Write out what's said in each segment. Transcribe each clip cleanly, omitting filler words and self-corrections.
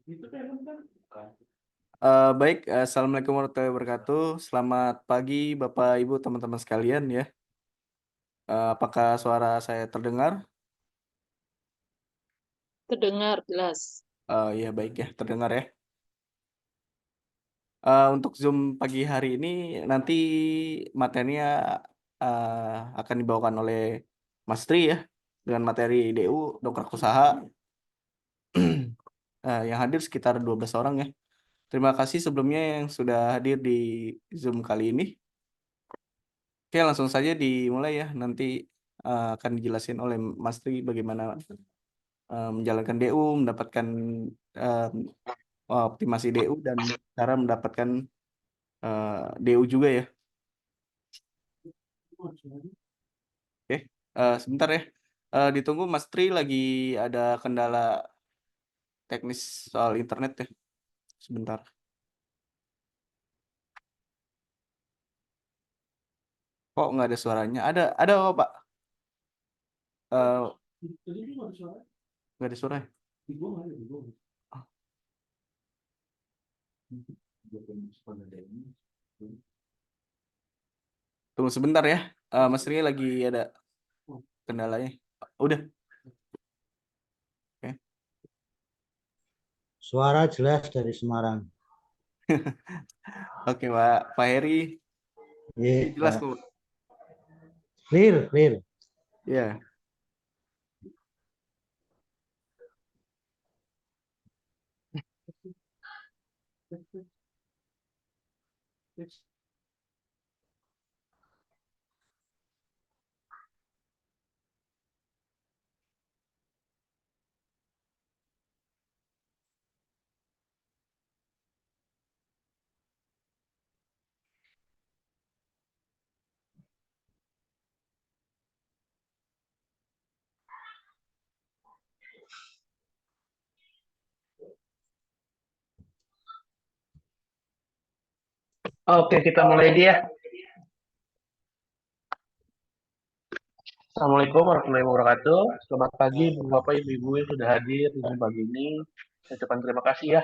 Baik, Assalamualaikum warahmatullahi wabarakatuh. Selamat pagi, Bapak, Ibu, teman-teman sekalian ya. Apakah suara saya terdengar? Terdengar jelas. Ya baik ya, terdengar ya. Untuk Zoom pagi hari ini nanti materinya akan dibawakan oleh Mas Tri ya, dengan materi DU, dongkrak usaha. Yang hadir sekitar 12 orang ya. Terima kasih sebelumnya yang sudah hadir di Zoom kali ini. Oke, langsung saja dimulai ya. Nanti akan dijelasin oleh Mas Tri bagaimana menjalankan DU, mendapatkan eh, optimasi DU dan cara mendapatkan DU juga ya. Oke, sebentar ya. Ditunggu Mas Tri lagi ada kendala teknis soal internet ya. Sebentar. Kok nggak ada suaranya? Ada kok Pak. Eh, nggak ada suara. Ah, Tunggu sebentar ya. Mas Tri lagi ada kendalanya. Udah. Oke. Suara jelas dari Semarang. Oke Pak Heri. Iya, Jelas Pak. kok. Clear, clear. Ya. Oke, kita mulai dia. Assalamualaikum warahmatullahi wabarakatuh. Selamat pagi, Bapak Ibu yang sudah hadir di Zoom pagi ini. Saya ucapkan terima kasih ya.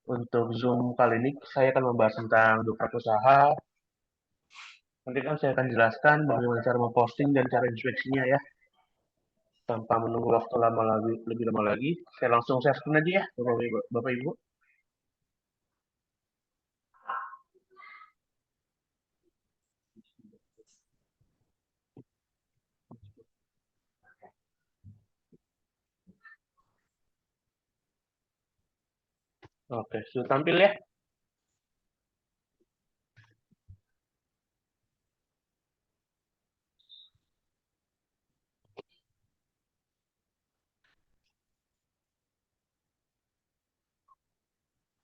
Untuk Zoom kali ini, saya akan membahas tentang dongkrak usaha. Nanti kan saya akan jelaskan bagaimana cara memposting dan cara inspeksinya ya. Tanpa menunggu waktu lebih lama lagi, saya langsung share screen aja ya, Bapak Ibu. Oke, sudah tampil ya.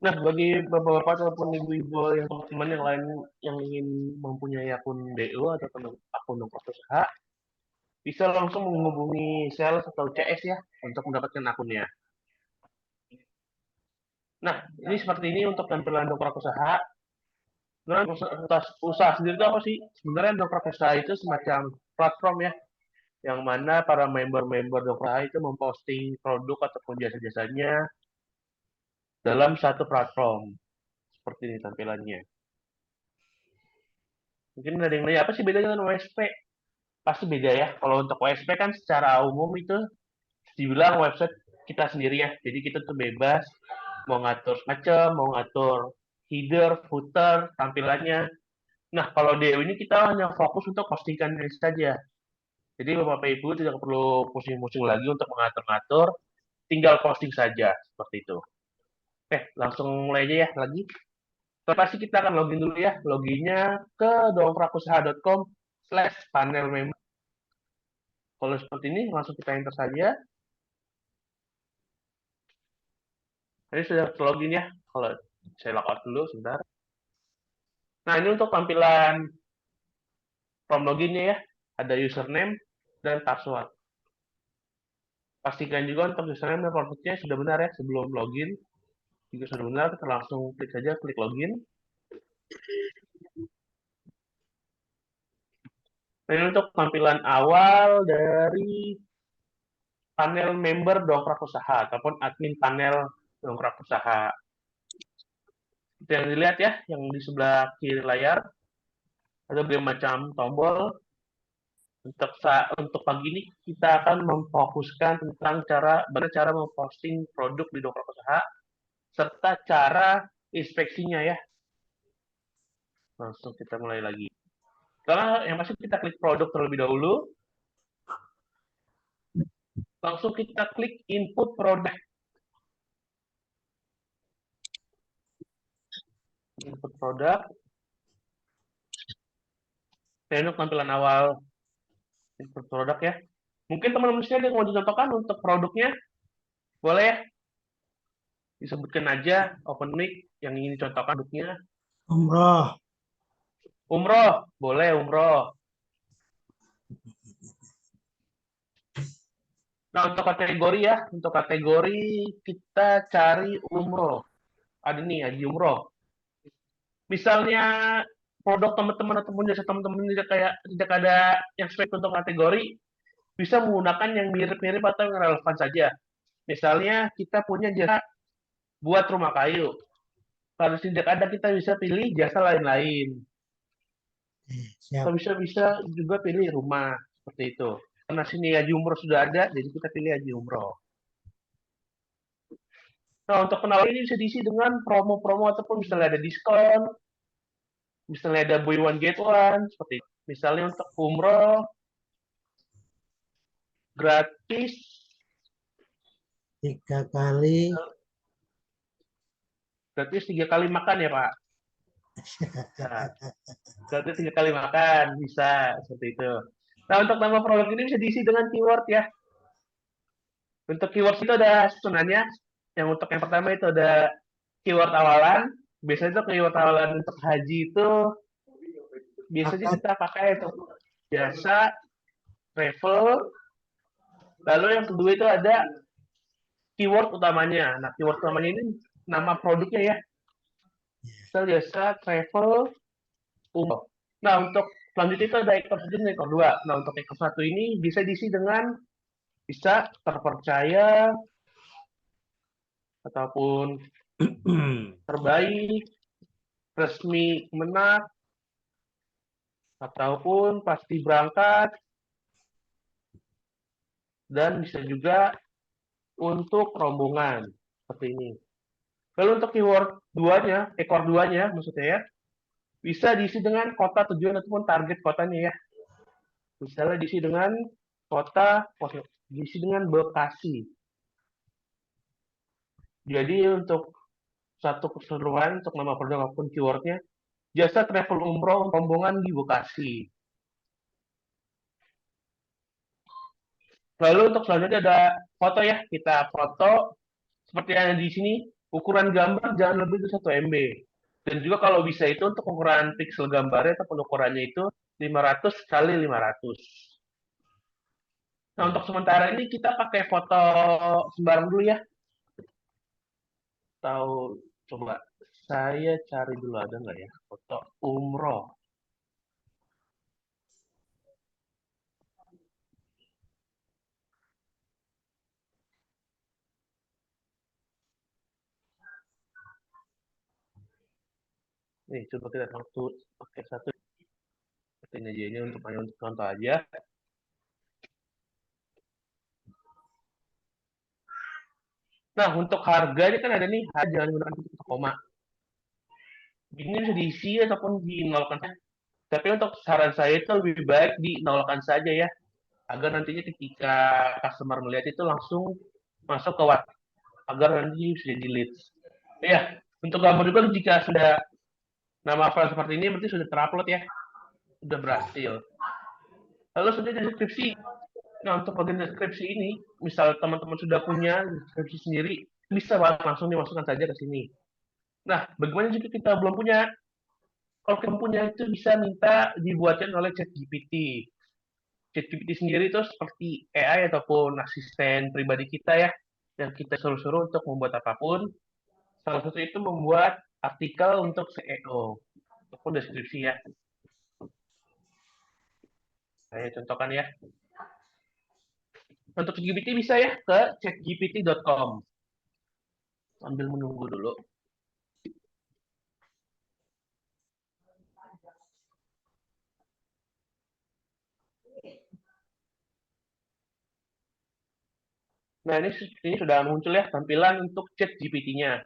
Nah, bagi bapak-bapak ataupun ibu-ibu yang teman yang lain yang ingin mempunyai akun DO atau akun dongkrak usaha, bisa langsung menghubungi sales atau CS ya untuk mendapatkan akunnya. Nah, ini seperti ini untuk tampilan dongkrak usaha. Sebenarnya usaha sendiri itu apa sih? Sebenarnya dongkrak usaha itu semacam platform ya, yang mana para member-member dongkrak usaha itu memposting produk ataupun jasa-jasanya dalam satu platform. Seperti ini tampilannya. Mungkin ada yang nanya, apa sih bedanya dengan WSP? Pasti beda ya. Kalau untuk WSP kan secara umum itu dibilang website kita sendiri ya. Jadi kita tuh bebas mau ngatur macam, mau ngatur header, footer, tampilannya. Nah, kalau DO ini kita hanya fokus untuk postingkan saja. Jadi Bapak Ibu tidak perlu pusing-pusing lagi untuk mengatur-ngatur, tinggal posting saja seperti itu. Oke, langsung mulai aja ya lagi. Pasti kita akan login dulu ya. Loginnya ke dongkrakusaha.com/panel member. Kalau seperti ini langsung kita enter saja. Ini sudah login ya. Kalau saya logout dulu sebentar. Nah, ini untuk tampilan form loginnya ya. Ada username dan password. Pastikan juga untuk username dan passwordnya sudah benar ya sebelum login. Jika sudah benar, kita langsung klik saja klik login. Nah, ini untuk tampilan awal dari panel member dongkrak usaha ataupun admin panel dongkrak usaha. Itu yang dilihat ya, yang di sebelah kiri layar ada berbagai macam tombol. Untuk pagi ini kita akan memfokuskan tentang bagaimana cara memposting produk di dongkrak usaha serta cara inspeksinya ya. Langsung kita mulai lagi. Karena yang pasti kita klik produk terlebih dahulu. Langsung kita klik input produk. Input produk. Saya untuk tampilan awal input produk ya. Mungkin teman-teman ada yang mau dicontohkan untuk produknya. Boleh ya? Disebutkan aja open mic yang ingin dicontohkan produknya. Umroh. Umroh, boleh umroh. Nah, untuk kategori ya, untuk kategori kita cari umroh. Ada nih, haji umroh. Misalnya produk teman-teman ataupun jasa teman-teman tidak ada yang spesifik untuk kategori, bisa menggunakan yang mirip-mirip atau yang relevan saja. Misalnya kita punya jasa buat rumah kayu. Kalau tidak ada, kita bisa pilih jasa lain-lain. Siap. Atau bisa juga pilih rumah, seperti itu. Karena sini haji umroh sudah ada, jadi kita pilih haji umroh. Nah, untuk penawaran ini bisa diisi dengan promo-promo ataupun misalnya ada diskon, misalnya ada buy one get one, seperti itu. Misalnya untuk umroh gratis 3 kali. gratis 3 kali makan ya Pak. Nah, gratis 3 kali makan bisa seperti itu. Nah, untuk nama produk ini bisa diisi dengan keyword ya. Untuk keyword itu ada susunannya. Yang untuk yang pertama itu ada keyword awalan. Biasanya itu keyword awalan untuk haji itu biasanya kita pakai untuk jasa, travel. Lalu yang kedua itu ada keyword utamanya. Nah, keyword utamanya ini nama produknya ya. Misal jasa, travel, umroh. Nah, untuk selanjutnya itu ada ekor 1 dan ekor 2. Nah, untuk ekor 1 ini bisa diisi dengan bisa terpercaya ataupun terbaik, resmi Kemenak, ataupun pasti berangkat, dan bisa juga untuk rombongan seperti ini. Lalu untuk keyword duanya, ekor 2-nya maksudnya ya, bisa diisi dengan kota tujuan ataupun target kotanya ya. Misalnya diisi dengan diisi dengan Bekasi. Jadi untuk satu keseluruhan untuk nama produk maupun keywordnya, jasa travel umroh rombongan di Bekasi. Lalu untuk selanjutnya ada foto ya, kita foto seperti yang ada di sini, ukuran gambar jangan lebih dari 1 MB. Dan juga kalau bisa itu untuk ukuran pixel gambarnya ataupun ukurannya itu 500 kali 500. Nah, untuk sementara ini kita pakai foto sembarang dulu ya. Tahu, coba saya cari dulu ada nggak ya foto umroh. Nih, coba kita pakai satu. Seperti aja ini untuk contoh aja. Nah, untuk harganya kan ada nih, jangan gunakan titik koma. Ini bisa diisi ataupun dinolkan. Tapi untuk saran saya itu lebih baik dinolkan saja ya, agar nantinya ketika customer melihat itu langsung masuk ke WhatsApp, agar nanti bisa delete. Ya, untuk gambar juga jika sudah nama file seperti ini berarti sudah terupload ya, sudah berhasil. Lalu selanjutnya deskripsi. Nah, untuk bagian deskripsi ini, misal teman-teman sudah punya deskripsi sendiri, bisa langsung dimasukkan saja ke sini. Nah, bagaimana jika kita belum punya? Kalau kita punya itu bisa minta dibuatkan oleh ChatGPT. ChatGPT sendiri itu seperti AI ataupun asisten pribadi kita ya, yang kita suruh-suruh untuk membuat apapun. Salah satu itu membuat artikel untuk SEO ataupun deskripsi ya. Saya contohkan ya. Untuk ChatGPT bisa ya ke chatgpt.com. Sambil menunggu dulu. Nah, ini sudah muncul ya tampilan untuk chat GPT-nya.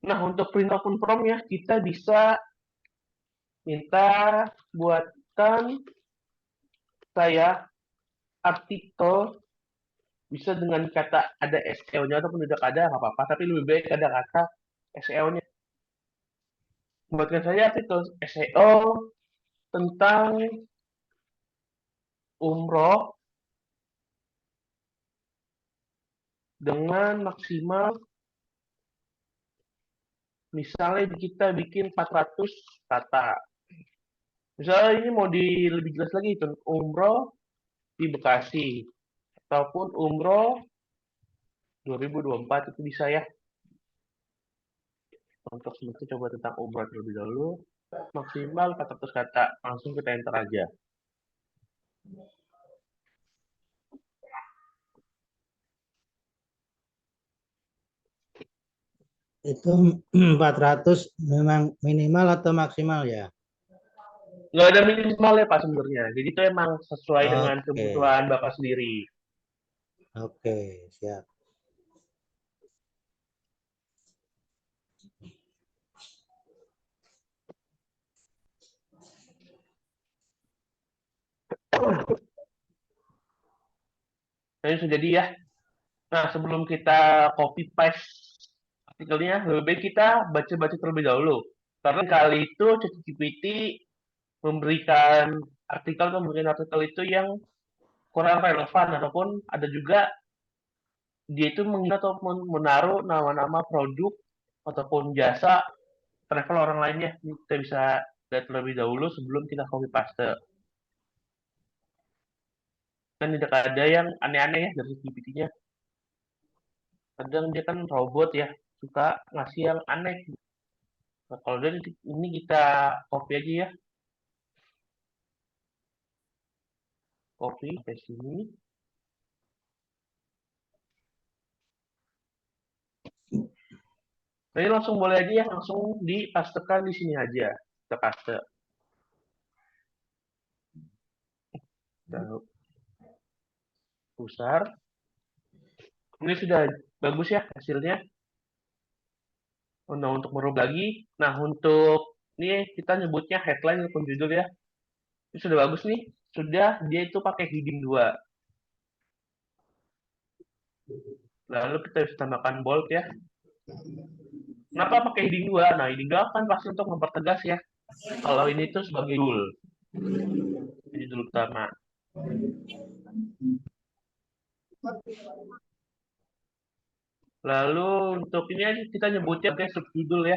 Nah, untuk print open prompt ya, kita bisa minta buatkan saya artikel, bisa dengan kata ada SEO-nya ataupun tidak ada, nggak apa-apa, tapi lebih baik ada kata SEO-nya. Buatkan saya artikel SEO tentang umroh dengan maksimal, misalnya kita bikin 400 kata. Misalnya ini mau lebih jelas lagi, itu umroh di Bekasi ataupun umroh 2024 itu bisa ya. Untuk sementara coba tentang umroh terlebih dahulu, maksimal 400 kata, langsung kita enter aja. Itu 400 memang minimal atau maksimal ya? Nggak ada minimal ya Pak sebenarnya, jadi itu emang sesuai dengan Oke. kebutuhan Bapak sendiri. Oke, siap. Nah, ini sudah jadi ya. Nah, sebelum kita copy paste artikelnya, lebih baik kita baca-baca terlebih dahulu. Karena kali itu ChatGPT memberikan artikel itu yang kurang relevan, ataupun ada juga dia itu mengingat ataupun menaruh nama-nama produk ataupun jasa travel orang lainnya. Ini kita bisa lihat terlebih dahulu sebelum kita copy paste. Kan tidak ada yang aneh-aneh ya dari GPT-nya. Kadang dia kan robot ya, suka ngasih yang aneh. Nah, kalau dari ini kita copy aja ya. Copy ke sini. Nah, ini langsung boleh aja ya, langsung dipastekan di sini aja. Kita paste. Kita pusar. Ini sudah bagus ya hasilnya. Nah, untuk merubah lagi. Nah, untuk ini kita nyebutnya headline ataupun judul ya. Ini sudah bagus nih. Sudah dia itu pakai heading 2. Lalu kita bisa tambahkan bold ya. Kenapa pakai heading 2? Nah, heading 2 kan pasti untuk mempertegas ya. Kalau ini tuh sebagai judul. Judul utama. Lalu untuk ini aja kita nyebutnya kayak subjudul ya.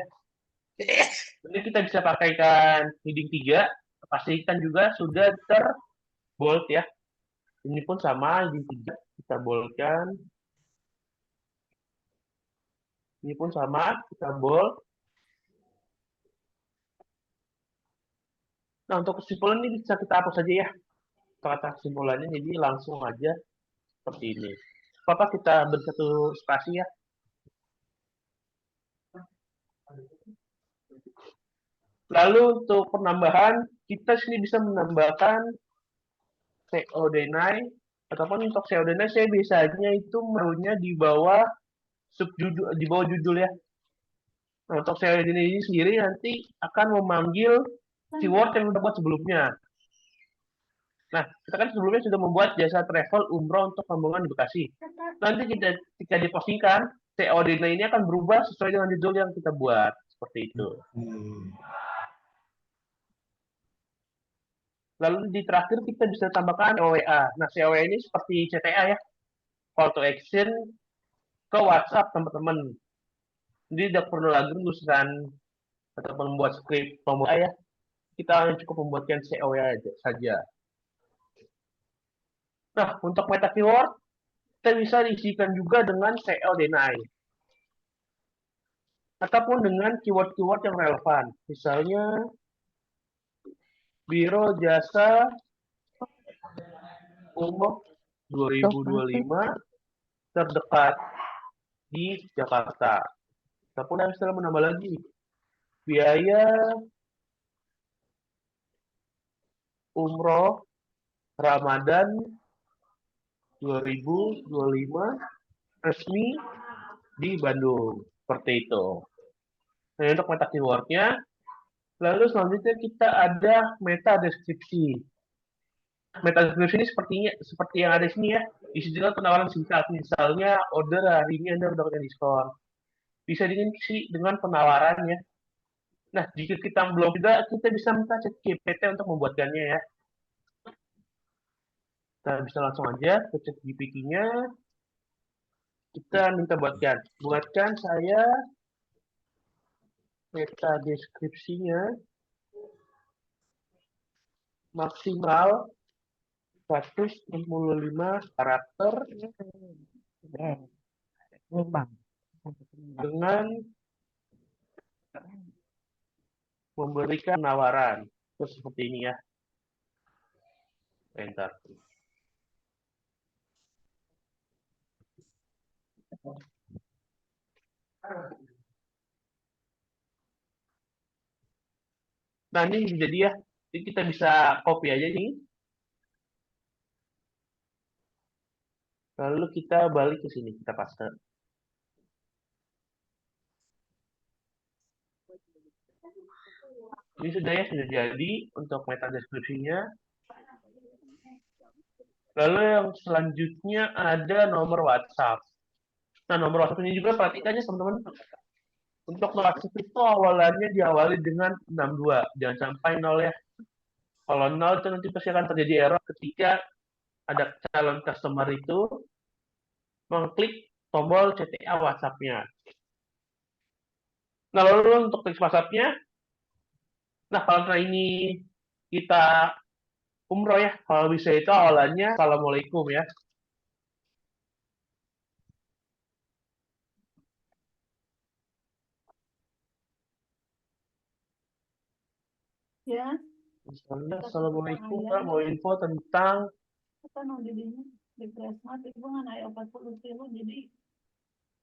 Ini kita bisa pakaikan heading 3. Pastikan juga sudah terbold ya. Ini pun sama, heading 3 kita boldkan. Ini pun sama, kita bold. Nah, untuk kesimpulan ini bisa kita hapus saja ya. Kata kesimpulannya, jadi langsung aja seperti ini. Bapak kita beri satu spasi ya. Lalu untuk penambahan, kita sini bisa menambahkan SEO deny, ataupun untuk SEO deny saya biasanya itu menaruhnya di bawah subjudul, di bawah judul ya. Nah, untuk SEO deny ini sendiri nanti akan memanggil keyword yang sudah buat sebelumnya. Nah, kita kan sebelumnya sudah membuat jasa travel umroh untuk rombongan di Bekasi. Nanti ketika dipostingkan, SEO deny ini akan berubah sesuai dengan judul yang kita buat. Seperti itu. Lalu di terakhir kita bisa tambahkan COWA. Nah, COWA ini seperti CTA ya. Call to action ke WhatsApp teman-teman. Jadi tidak perlu lagi menuliskan atau membuat script pembuka ya. Kita hanya cukup membuatkan COWA saja. Nah, untuk meta keyword, kita bisa diisikan juga dengan SEO deny. Ataupun dengan keyword-keyword yang relevan. Misalnya, Biro Jasa Umroh 2025 terdekat. di Jakarta. Ataupun setelah menambah lagi biaya umroh Ramadan 2025 resmi di Bandung. Seperti itu. Nah, untuk meta keywordnya, lalu selanjutnya kita ada meta deskripsi. Meta deskripsi ini seperti yang ada di sini ya. Isi juga penawaran singkat. Misalnya order hari ini Anda mendapatkan diskon. Bisa diisi dengan penawaran ya. Nah, jika kita belum tidak, kita bisa minta ChatGPT untuk membuatkannya ya. Kita bisa langsung aja ke ChatGPT-nya. Kita minta buatkan saya meta deskripsinya maksimal 165 karakter dengan memberikan penawaran. Terus seperti ini ya. Enter. Nah, ini jadi ya. Jadi kita bisa copy aja nih. Lalu kita balik ke sini, kita paste. Ini sudah ya, sudah jadi untuk meta deskripsinya. Lalu yang selanjutnya ada nomor WhatsApp. Nah, nomor WhatsApp ini juga perhatikannya teman-teman. Untuk WhatsApp itu awalannya diawali dengan 62. Jangan sampai 0 ya. Kalau 0 itu nanti pasti akan terjadi error ketika ada calon customer itu mengklik tombol CTA WhatsApp-nya. Nah, lalu untuk klik WhatsApp-nya, nah kalau ini kita umroh ya, kalau bisa itu awalannya Assalamualaikum ya. Ya, Misalnya, Assalamualaikum, Pak, mau info tentang apa no jadinya di Presmat itu kan ada 40 kilo jadi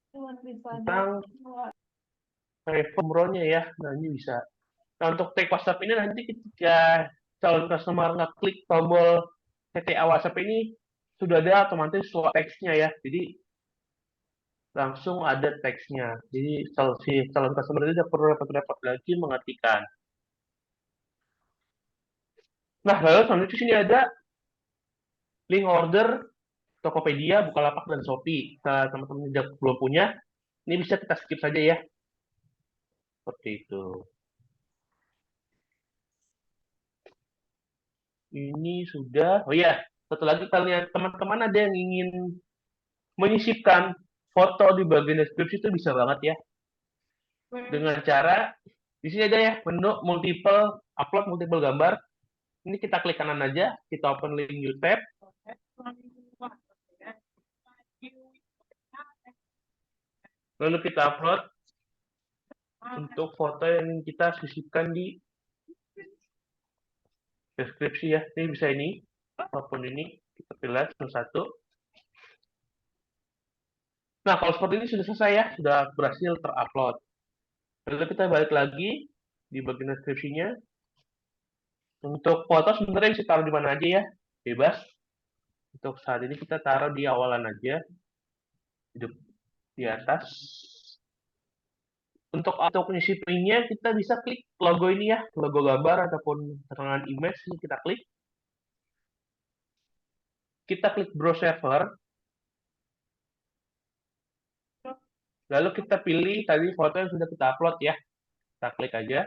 cuma bisa tentang umrohnya ya. Nah, ini bisa. Nah, untuk take WhatsApp ini nanti ketika calon customer ngeklik tombol CTA WhatsApp ini sudah ada otomatis teksnya ya. Jadi langsung ada teksnya. Jadi si calon customer itu tidak perlu repot-repot lagi mengetikkan. Nah, lalu selanjutnya di sini ada link order Tokopedia, Bukalapak, dan Shopee. Nah, teman-teman yang belum punya, ini bisa kita skip saja ya. Seperti itu. Ini sudah. Oh ya, satu lagi kalian teman-teman ada yang ingin menyisipkan foto di bagian deskripsi itu bisa banget ya. Dengan cara di sini ada ya menu multiple upload multiple gambar. Ini kita klik kanan aja, kita open link new tab. Lalu kita upload untuk foto yang kita sisipkan di deskripsi ya. Ini bisa ini, apapun ini kita pilih satu. Nah, kalau seperti ini sudah selesai ya, sudah berhasil terupload. Lalu kita balik lagi di bagian deskripsinya. Untuk foto sebenarnya bisa taruh di mana aja ya, bebas. Untuk saat ini kita taruh di awalan aja, di atas. Untuk nyisipinnya kita bisa klik logo ini ya, logo gambar ataupun keterangan image ini kita klik. Kita klik browse server. Lalu kita pilih tadi foto yang sudah kita upload ya. Kita klik aja.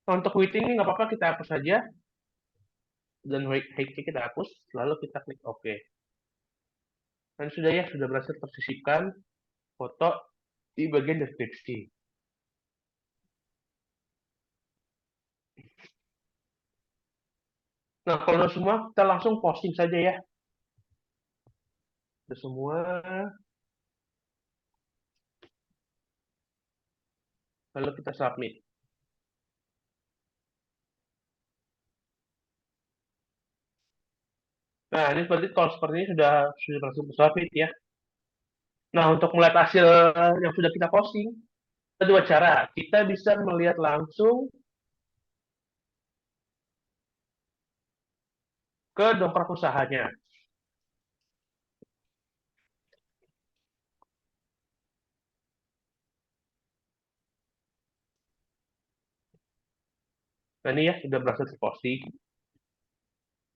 Untuk width ini nggak apa-apa, kita hapus saja. Dan height-nya kita hapus. Lalu kita klik OK. Dan sudah ya, sudah berhasil tersisipkan foto di bagian deskripsi. Nah, kalau udah semua, kita langsung posting saja ya. Udah semua. Lalu kita submit. Nah, ini berarti kalau seperti ini sudah berhasil submit ya. Nah, untuk melihat hasil yang sudah kita posting, ada dua cara. Kita bisa melihat langsung ke dongkrak usahanya. Nah, ini ya sudah berhasil terposting.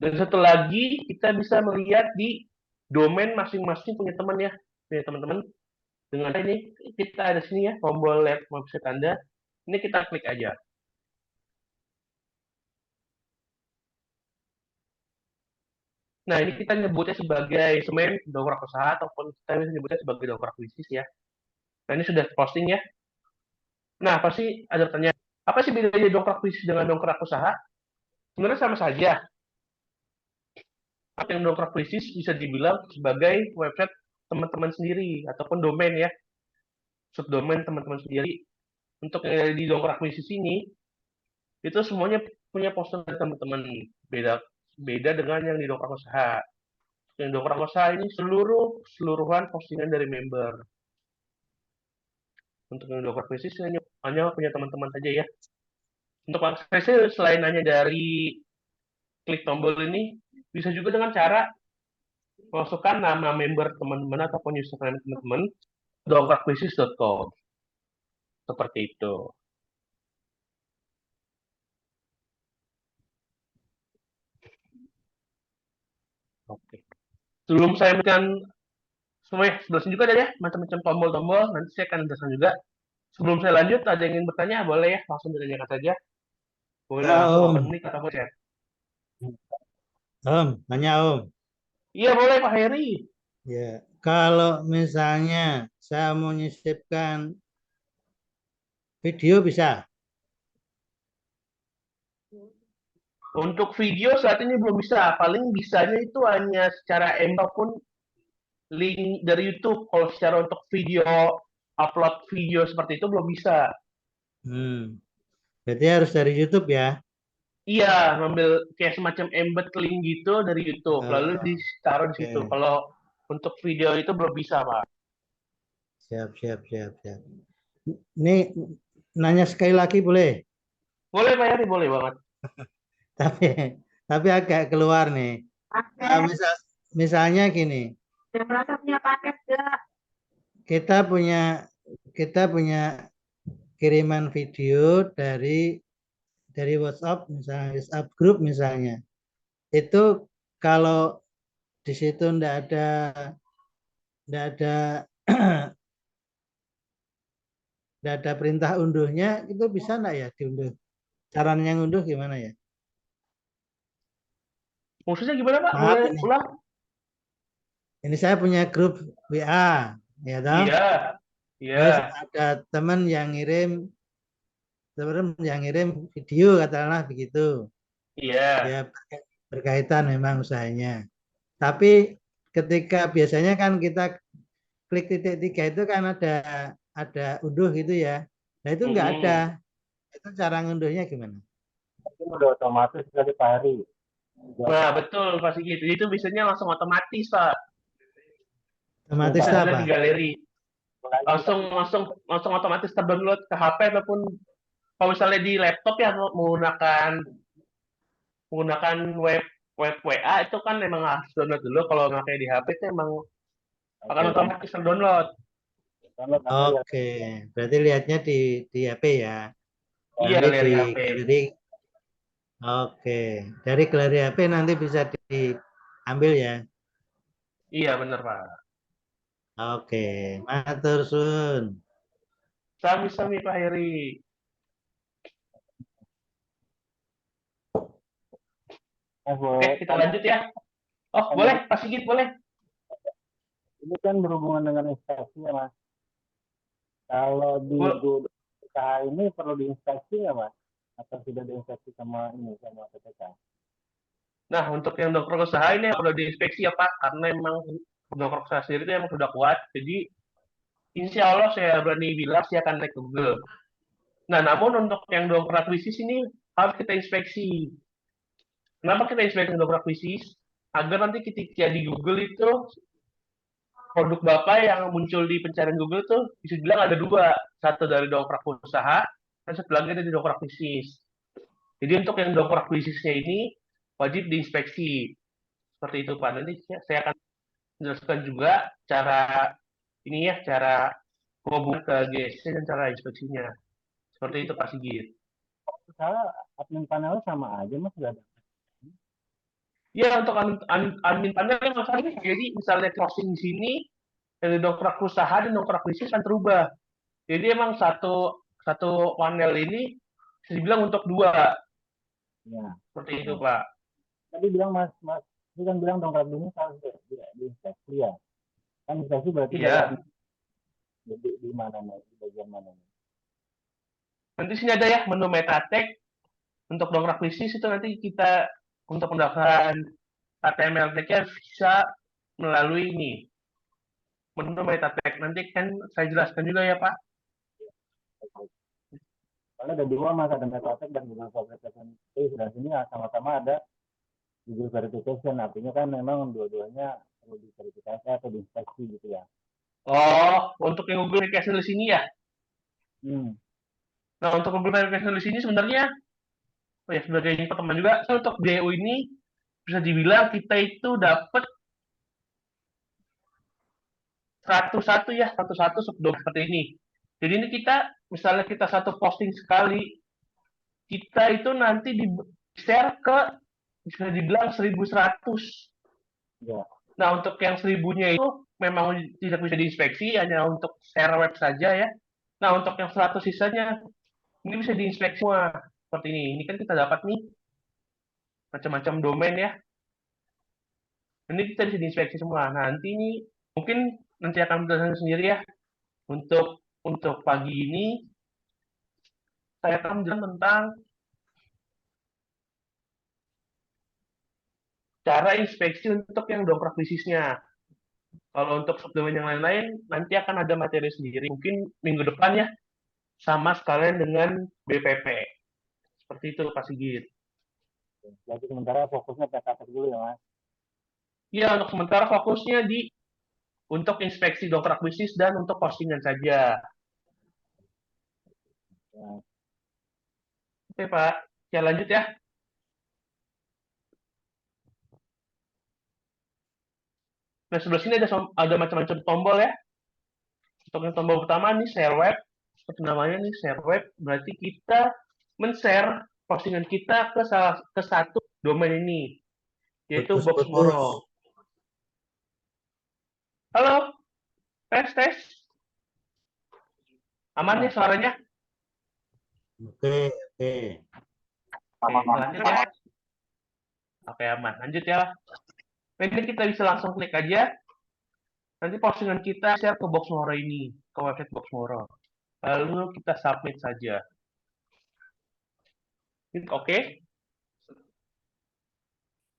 Dan satu lagi kita bisa melihat di domain masing-masing punya teman ya, punya teman-teman. Dengan ini kita ada sini ya tombol lihat website Anda. Ini kita klik aja. Nah, ini kita nyebutnya sebagai semen dongkrak usaha ataupun kita bisa nyebutnya sebagai dongkrak bisnis ya. Nah, ini sudah posting ya. Nah, pasti ada pertanyaan, apa sih bedanya dongkrak bisnis dengan dongkrak usaha? Sebenarnya sama saja. Yang dongkrak bisnis bisa dibilang sebagai website teman-teman sendiri ataupun domain ya, subdomain teman-teman sendiri. Untuk di dongkrak bisnis ini itu semuanya punya posting dari teman-teman. Beda beda dengan yang di dongkrak usaha. Yang dongkrak usaha ini seluruhan postingan dari member. Untuk yang dongkrak bisnis hanya punya teman-teman saja ya. Untuk aksesnya selain hanya dari klik tombol ini, bisa juga dengan cara masukkan nama member teman-teman ataupun username teman-teman dongkrakbisnis.com. Seperti itu. Oke. Sebelum saya memberikan semuanya, jelasin juga ada ya macam-macam tombol-tombol. Nanti saya akan jelaskan juga. Sebelum saya lanjut, ada yang ingin bertanya, boleh ya langsung ditanyakan saja. Boleh Ya, langsung Om. open mic ataupun chat. Om, nanya Om. Iya boleh Pak Heri. Ya, kalau misalnya saya mau nyisipkan video bisa? Untuk video saat ini belum bisa. Paling bisanya itu hanya secara pun link dari YouTube. Kalau secara untuk video, upload video seperti itu belum bisa. Berarti harus dari YouTube ya? Iya, ngambil kayak semacam embed link gitu dari YouTube, lalu Oh, ditaruh di situ. oke. Kalau untuk video itu belum bisa, Pak. Siap, siap, siap, siap. Ini nanya sekali lagi boleh? Boleh, Pak Yari, boleh banget. Tapi tapi agak keluar nih. Misalnya gini, Yang merasa punya paket gak? kita punya kiriman video dari WhatsApp misalnya, WhatsApp grup misalnya. Itu kalau di situ ndak ada ndak ada perintah unduhnya, itu bisa nggak ya diunduh? Caranya ngunduh gimana ya? Maksudnya gimana, Pak? Maaf Boleh ini. ulang? Ini saya punya grup WA, ya toh? Iya, Terus iya, ada teman yang ngirim video katakanlah begitu. iya. Ya berkaitan memang usahanya. Tapi ketika biasanya kan kita klik titik tiga itu kan ada unduh gitu ya. Nah itu nggak ada. Mm-mm. Itu cara ngunduhnya gimana? Itu udah otomatis dari Pak Heri. Nah, betul, pasti gitu. Itu biasanya langsung otomatis, Pak. Otomatis itu Hasilnya apa? di galeri. Langsung, langsung, langsung otomatis terdownload ke HP ataupun kalau misalnya di laptop ya menggunakan web web WA itu kan memang harus download dulu. Kalau pakai di HP itu emang akan otomatis terdownload. Download nanti lihat. Oke, berarti lihatnya di HP ya. Iya, Nanti di dari HP. galeri. Oke, dari galeri HP nanti bisa diambil ya. Iya, bener, Pak. Oke, matur suwun. Sami-sami, Pak Heri. Oke, kita lanjut ya. Oh, boleh, Pak Sigit, boleh. Ini kan berhubungan dengan inspeksi ya Mas. Kalau di usaha ini perlu diinspeksi nggak Mas? Atau sudah diinspeksi sama PPK? Nah, untuk yang dokter usaha ini perlu diinspeksi ya, Pak. Karena emang dokter usaha sendiri itu emang sudah kuat. Jadi, insya Allah saya berani bilang saya akan naik ke Google. Nah, namun untuk yang dokter akuisis ini harus kita inspeksi. Kenapa kita inspeksi dokter akuisis? Agar nanti ketika di Google itu produk Bapak yang muncul di pencarian Google tuh bisa dibilang ada dua. Satu dari dongkrak usaha, dan satu lagi dari dongkrak bisnis. Jadi untuk yang dongkrak bisnisnya ini wajib diinspeksi. Seperti itu Pak. Nanti saya akan menjelaskan juga cara ini ya, cara hubungan ke GSC dan cara inspeksinya. Seperti itu Pak Sigit. Salah, admin panel sama aja mas, nggak ada. Ya untuk admin panel masalahnya jadi misalnya closing di sini dari dongkrak usaha dan dongkrak bisnis kan terubah. Jadi emang satu panel ini bisa dibilang untuk dua. Ya. Seperti itu Pak. Tadi bilang mas itu kan bilang dongkrak bisnis harus diinspeksi ya. Kan inspeksi berarti Iya. di mana nih, di bagian mana nih? Nanti sini ada ya menu metatek untuk dongkrak bisnis itu nanti kita untuk pendaftaran HTML tag-nya bisa melalui ini menu metatek. Nanti kan saya jelaskan juga ya Pak. Soalnya ada dua mas, ada Metatek dan Google Verification. Dan sini sama-sama ada Google Verification. Artinya kan memang dua-duanya perlu diverifikasi atau diinspeksi gitu ya. Oh, untuk yang Google Verification di sini ya. Nah, untuk Google Verification di sini sebenarnya oh ya sebagai info teman juga, saya untuk BU ini bisa dibilang kita itu dapat 101 ya, 101 subdomain seperti ini. Jadi ini kita, misalnya kita satu posting sekali, kita itu nanti di-share ke, bisa dibilang 1.100. Ya. Nah, untuk yang 1.000-nya itu memang tidak bisa diinspeksi, hanya untuk share web saja ya. Nah, untuk yang 100 sisanya, ini bisa diinspeksi semua. Seperti ini. Ini kan kita dapat nih, macam-macam domain ya. Ini kita bisa diinspeksi semua. Nah, nanti ini mungkin nanti akan menjelaskan sendiri ya. Untuk pagi ini saya akan menjelaskan tentang cara inspeksi untuk yang dongkrak bisnisnya. Kalau untuk subdomain yang lain-lain nanti akan ada materi sendiri. Mungkin minggu depan ya, sama sekalian dengan BPP. Seperti itu Pak Sigit. Jadi sementara fokusnya PKP dulu ya mas. Ya, untuk sementara fokusnya untuk inspeksi dongkrak bisnis dan untuk postingan saja. Ya. Oke Pak, ya lanjut ya. Nah, sebelah sini ada macam-macam tombol ya. Untuk yang tombol pertama nih share web, seperti namanya nih share web, berarti kita men-share postingan kita ke satu domain ini, yaitu Boxmoro. Halo, tes. Aman nih suaranya? Oke. Lanjut ya. Oke, aman. Lanjut ya. Nah, ini kita bisa langsung klik aja. Nanti postingan kita share ke Boxmoro ini, ke website Boxmoro. Lalu kita submit saja. Oke.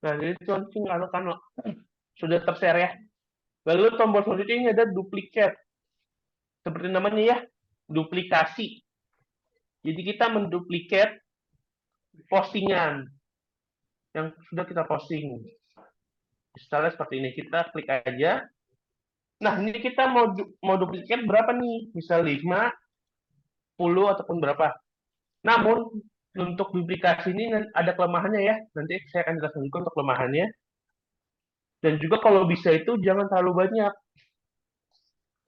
Nah, jadi kalau kan sudah tershare ya. Lalu tombol selanjutnya ini ada duplikat. Seperti namanya ya, duplikasi. Jadi kita menduplikat postingan yang sudah kita posting. Misalnya seperti ini, kita klik aja. Nah, ini kita mau duplikat berapa nih? Misal 5, 10, ataupun berapa. Namun, untuk duplikasi ini ada kelemahannya ya. Nanti saya akan jelaskan juga untuk kelemahannya. Dan juga kalau bisa itu jangan terlalu banyak.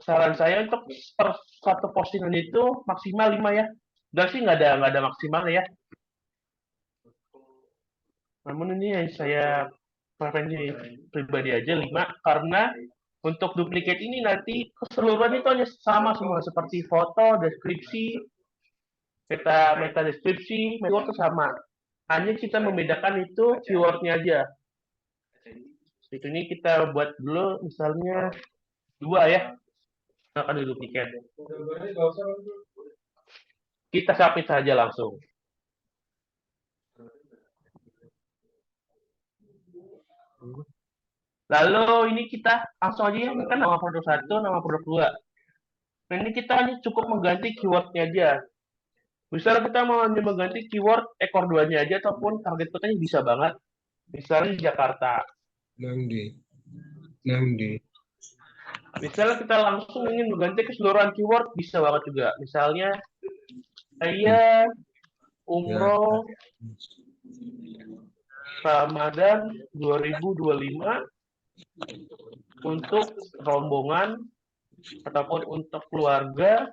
Saran saya untuk per satu postingan itu maksimal 5 ya. Udah sih nggak ada maksimal ya. Namun ini yang saya preferensi pribadi aja 5 karena untuk duplikat ini nanti keseluruhan itu hanya sama semua seperti foto, deskripsi, meta deskripsi, keyword itu sama. Hanya kita membedakan itu keywordnya aja. Itu ini kita buat dulu misalnya 2 ya. Akan diduplikat. Kita submit saja langsung. Lalu ini kita langsung aja ya, ini kan nama produk 1, nama produk 2. Nah ini kita hanya cukup mengganti keywordnya aja. Misalnya kita mau hanya mengganti keyword ekor 2-nya aja ataupun target kotanya bisa banget. Misalnya di Jakarta. 6D. Misalnya kita langsung ingin mengganti keseluruhan keyword, bisa banget juga. Misalnya, saya umroh Ramadan 2025 untuk rombongan ataupun untuk keluarga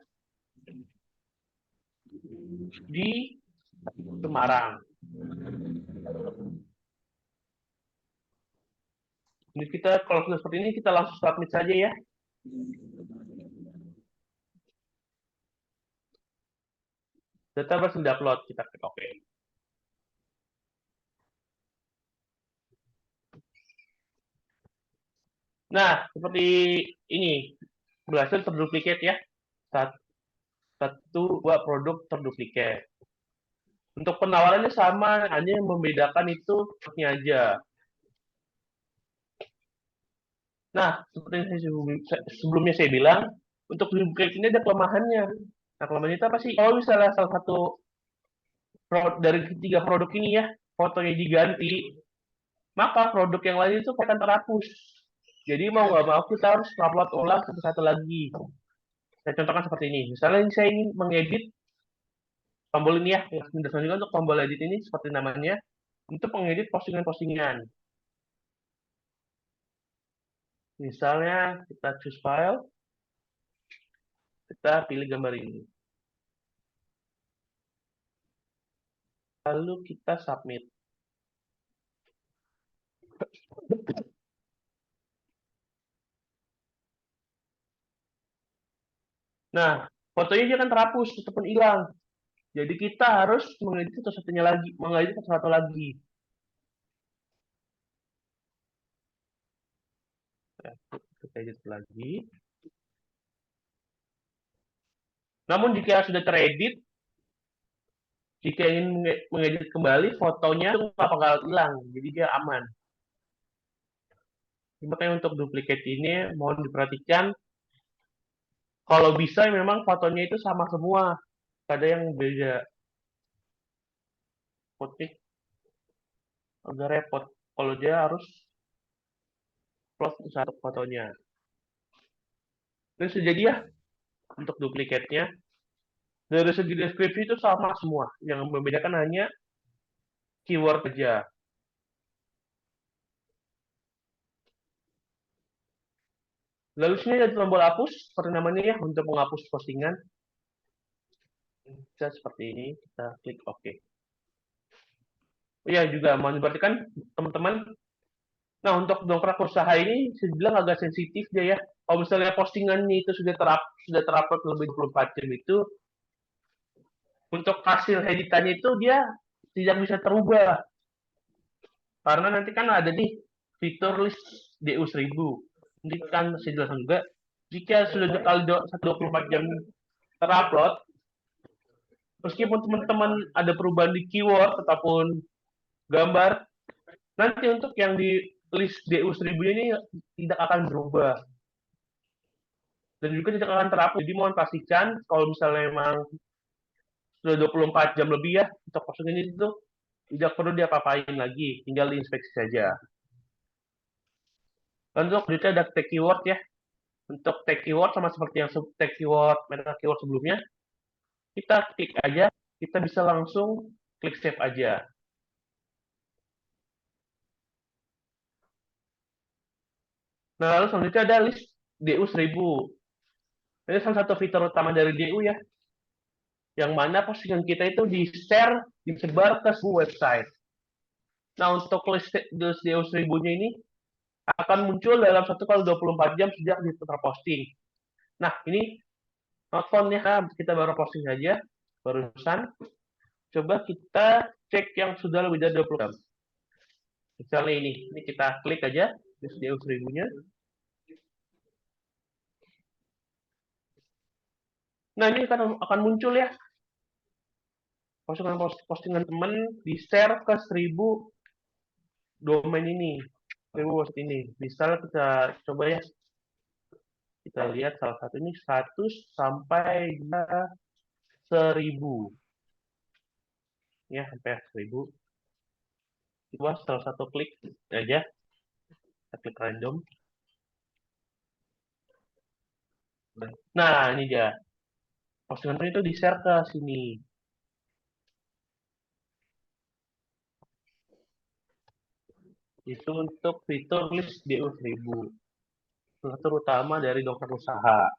di Semarang. Ini kita kalau sudah seperti ini kita langsung submit saja ya. Data berhasil diupload, kita klik OK. Nah, seperti ini berhasil terduplikat ya. Satu, dua produk terduplikat. Untuk penawarannya sama, hanya yang membedakan itu produknya aja. Nah, seperti yang sebelumnya saya bilang, untuk duplicate ini ada kelemahannya. Nah, kelemahannya itu apa sih? Kalau misalnya salah satu dari ketiga produk ini ya, fotonya diganti, maka produk yang lain itu akan terhapus. Jadi mau nggak mau kita harus upload ulang satu-satu lagi. Saya contohkan seperti ini. Misalnya saya ingin mengedit tombol ini ya, juga untuk tombol edit ini seperti namanya, untuk mengedit postingan-postingan. Misalnya kita choose file, kita pilih gambar ini. Lalu kita submit. Nah, fotonya dia kan terhapus ataupun hilang. Jadi kita harus mengedit satu-satunya lagi, mengedit satu-satu lagi. Ya, kita edit lagi. Namun jika sudah teredit, jika ingin mengedit kembali, fotonya itu nggak bakal hilang, jadi dia aman. Makanya untuk duplikat ini mohon diperhatikan, kalau bisa memang fotonya itu sama semua, ada yang beda. Putih agak repot, kalau dia harus plot satu fotonya. Dan sejadi ya untuk duplikatnya. Dari segi deskripsi itu sama semua, yang membedakan hanya keyword saja. Lalu sini ada tombol hapus, seperti namanya ya, untuk menghapus postingan. Bisa seperti ini, kita klik OK. Ya juga mau diperhatikan teman-teman. Nah untuk dongkrak usaha ini, saya bilang agak sensitif dia ya. Kalau misalnya postingannya itu sudah terupload lebih 24 jam itu, untuk hasil editannya itu dia tidak bisa terubah. Karena nanti kan ada nih fitur list DU1000. Ini kan saya jelaskan juga, jika sudah kali 24 jam terupload, meskipun teman-teman ada perubahan di keyword ataupun gambar, nanti untuk yang di list DU1000 ini tidak akan berubah. Dan juga tidak akan terhapus. Jadi mohon pastikan kalau misalnya memang sudah 24 jam lebih ya, untuk postingan itu tidak perlu diapa-apain lagi, tinggal diinspeksi saja. Dan untuk berikutnya ada tag keyword ya. Untuk tag keyword sama seperti yang tag keyword, meta keyword sebelumnya, kita klik aja, kita bisa langsung klik save aja. Nah, lalu selanjutnya ada list DU1000. Ini salah satu fitur utama dari DU ya, yang mana postingan kita itu di-share, disebar ke sebuah website. Nah, untuk list DU1000-nya ini akan muncul dalam 1x24 jam sejak terposting. Nah, ini nonton ya, kita baru posting saja, barusan. Coba kita cek yang sudah lebih dari 20 jam. Misalnya ini kita klik aja, list DU1000-nya. Nah, ini akan muncul ya, postingan teman di-share ke 1000 domain ini, 1000 website ini. Misal kita coba ya, kita lihat salah satu ini 100 sampai 1000 ya, sampai 1000. Coba salah satu klik aja, kita klik random. Nah, ini dia. Postingan itu di-share ke sini. Itu untuk fitur list DU 1000. Fitur utama dari dokter usaha.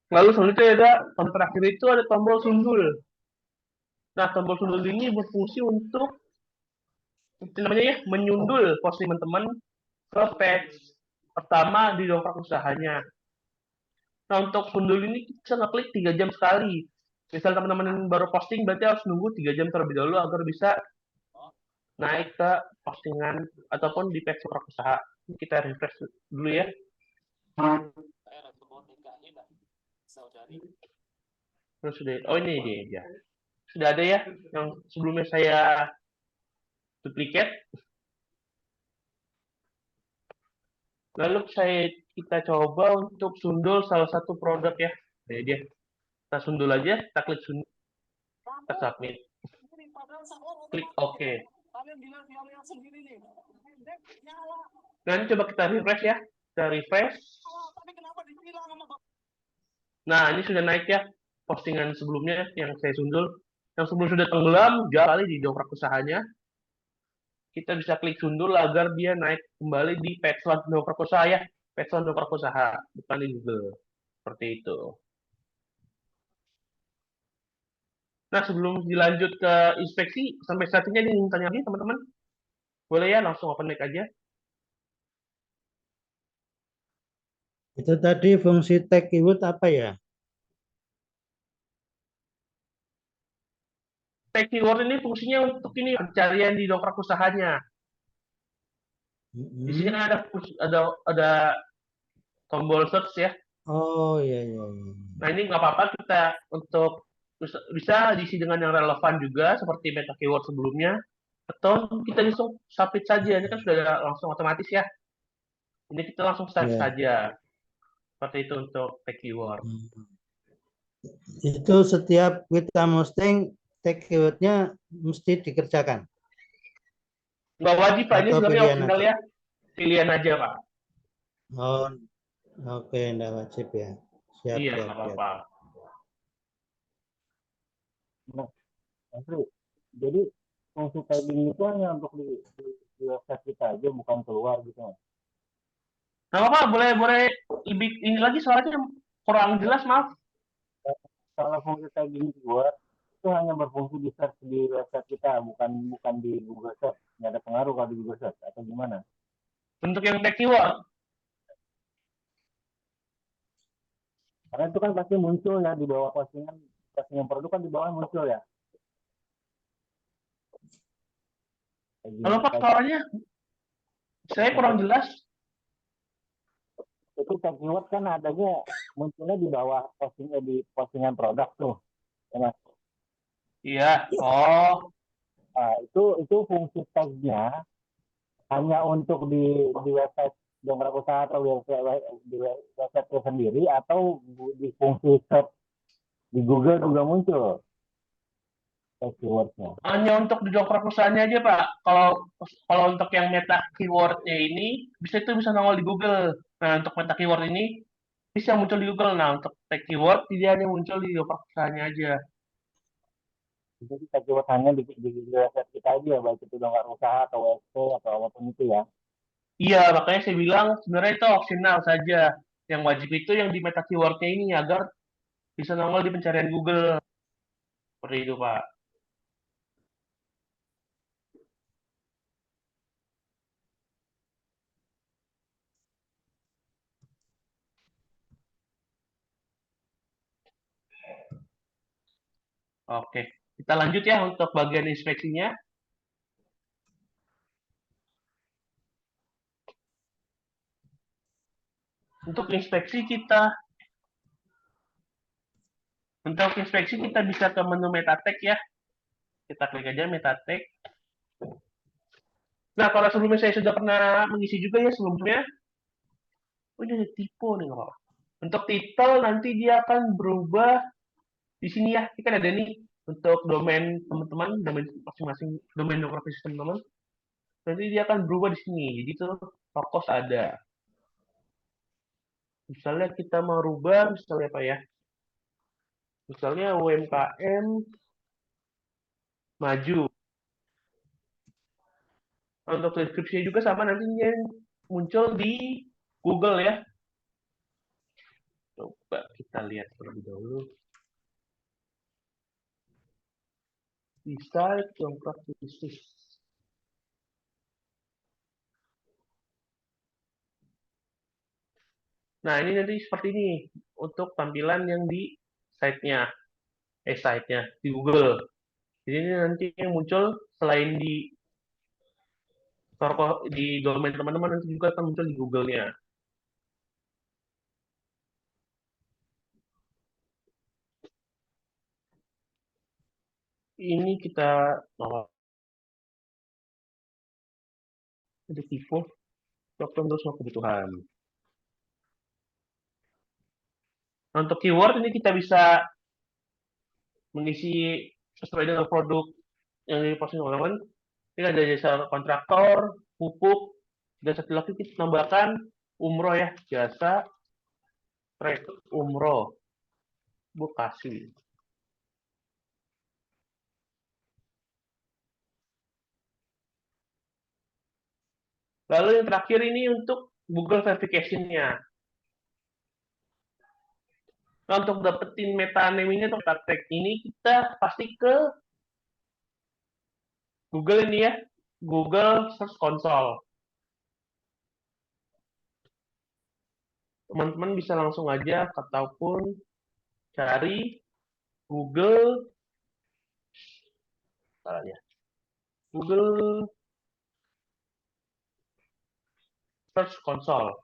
Lalu selanjutnya ada tombol terakhir itu ada tombol sundul. Nah, tombol sundul ini berfungsi untuk namanya ya menyundul posting teman-teman ke page pertama di dongkrak usahanya. Nah, untuk sundul ini kita ngeklik 3 jam sekali. Misal teman-teman baru posting berarti harus nunggu 3 jam terlebih dahulu agar bisa naik ke postingan ataupun di page dongkrak usaha. Kita refresh dulu ya. Terus sudah, oh ini dia. Sudah ada ya yang sebelumnya saya duplikat. Lalu kita coba untuk sundul salah satu produk ya. Nah, dia. Kita sundul aja, kita klik sundul, kita submit. Klik OK. Nanti coba kita refresh ya. Kita refresh. Nah, ini sudah naik ya postingan sebelumnya yang saya sundul. Yang sebelum sudah tenggelam, jauh kali di dongkrak usahanya. Kita bisa klik sundul agar dia naik kembali di page dongkrak usaha ya. Page dongkrak usaha, bukan di Google. Seperti itu. Nah, sebelum dilanjut ke inspeksi, sampai saat ini ada yang tanya lagi, teman-teman? Boleh ya, langsung open mic aja. Itu tadi fungsi tag keyword apa ya? Tag keyword ini fungsinya untuk ini pencarian di dongkrak usahanya. Di sini kan ada tombol search ya. Oh iya. Nah, ini nggak apa-apa kita untuk bisa diisi dengan yang relevan juga seperti meta keyword sebelumnya, atau kita langsung submit saja. Ini kan sudah ada langsung otomatis ya. Ini kita langsung start Iya. saja. Seperti itu untuk tag keyword. Itu setiap kita posting tag keywordnya mesti dikerjakan. Nggak wajib Pak, ini Atau sebenarnya pilihan optional aja? ya. Pilihan aja Pak. Oh, oke, enggak wajib ya. Siap. Iya, nggak apa-apa. Nah, Andri, jadi fungsi tagging itu hanya untuk di website kita aja, bukan keluar gitu. Nggak apa-apa, boleh lebih ini lagi soalnya kurang jelas, maaf. Kalau fungsi tagging keyword itu hanya berfungsi di search di website kita, bukan di Google Search. Nggak ada pengaruh kalau di Google Search atau gimana? Untuk yang tag keyword, Karena itu kan pasti muncul ya di bawah postingan produk kan di bawah muncul ya. kalau Pak suaranya saya kurang jelas. Itu tag keyword kan adanya munculnya di bawah di postingan produk tuh. Ya, Mas? Iya, oh. Nah, itu fungsi tagnya hanya untuk di website dongkrak usaha atau di website sendiri atau di fungsi search di Google juga muncul keywordnya. Hanya untuk di dongkrak usahanya aja Pak. Kalau untuk yang meta keywordnya ini bisa nongol di Google. Nah, untuk meta keyword ini bisa muncul di Google. Nah, untuk tag keyword dia hanya muncul di dongkrak usahanya aja. Jadi keyword hanya di website kita aja, baik itu dongkrak usaha atau WP atau apapun itu ya. Iya, makanya saya bilang sebenarnya itu optional saja. Yang wajib itu yang di meta keywordnya ini agar bisa nongol di pencarian Google. Seperti itu, Pak. Oke, kita lanjut ya untuk bagian inspeksinya. Untuk inspeksi kita bisa ke menu meta tag ya. Kita klik aja meta tag. Nah, kalau sebelumnya saya sudah pernah mengisi juga ya sebelumnya. Oh, ini ada tipe nih, nggak apa-apa. Untuk titel nanti dia akan berubah di sini ya. Ini kan ada nih untuk domain teman-teman, domain masing-masing domain dongkrak teman-teman. nanti dia akan berubah di sini. Jadi tuh cost ada. Misalnya kita mau rubah, misalnya apa ya? Misalnya UMKM maju. Untuk deskripsinya juga sama nantinya muncul di Google ya. Coba kita lihat terlebih dahulu. Bisa dongkrak bisnis. Nah, ini nanti seperti ini untuk tampilan yang di site-nya, site-nya di Google. Jadi ini nanti yang muncul selain di domain teman-teman nanti juga akan muncul di Google-nya. Ini kita ada tipe dokter terus semua kebutuhan. Nah, untuk keyword ini kita bisa mengisi sesuai dengan produk yang diposting teman-teman. Ini ada jasa kontraktor, pupuk, dan satu lagi kita tambahkan umroh ya, jasa rekrut umroh, Bekasi. Lalu yang terakhir ini untuk Google Verification-nya. Nah, untuk dapetin meta name-nya atau meta tag ini kita pasti ke Google ini ya, Google Search Console. Teman-teman bisa langsung aja ataupun cari Google Google Search Console.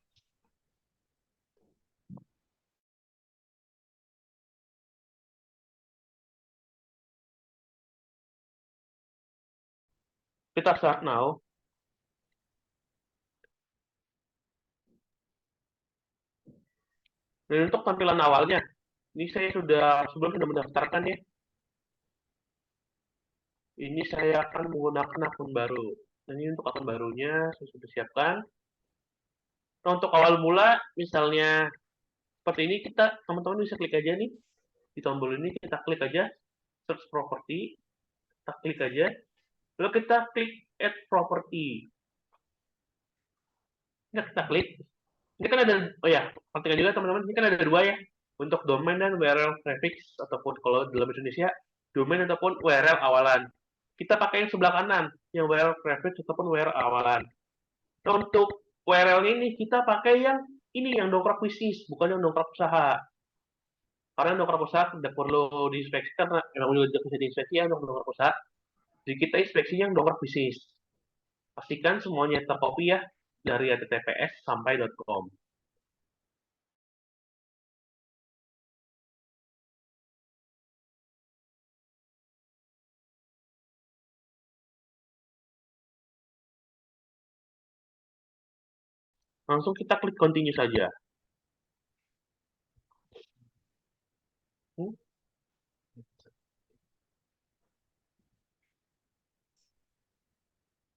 Kita start now. Dan untuk tampilan awalnya, ini saya sudah mendaftarkan ya. Ini saya akan menggunakan akun baru. Dan ini untuk akun barunya saya sudah siapkan. Nah, untuk awal mula, misalnya seperti ini, teman-teman bisa klik aja nih di tombol ini, kita klik aja search property, kita klik aja, lalu kita klik add property. Nah, kita klik. Ini kan ada, oh ya, perhatikan juga teman-teman, ini kan ada dua ya, untuk domain dan URL prefix, ataupun kalau dalam Indonesia, domain ataupun URL awalan. Kita pakai yang sebelah kanan, yang URL prefix ataupun URL awalan. Nah, untuk URL ini kita pakai yang ini, yang dongkrak bisnis, bukan yang dongkrak usaha. Karena dongkrak usaha tidak perlu diinspeksi, karena memang udah bisa diinspeksi ya untuk dongkrak usaha. Jadi kita inspeksinya yang dongkrak bisnis. Pastikan semuanya tercopy ya, dari https sampai .com. Langsung kita klik continue saja.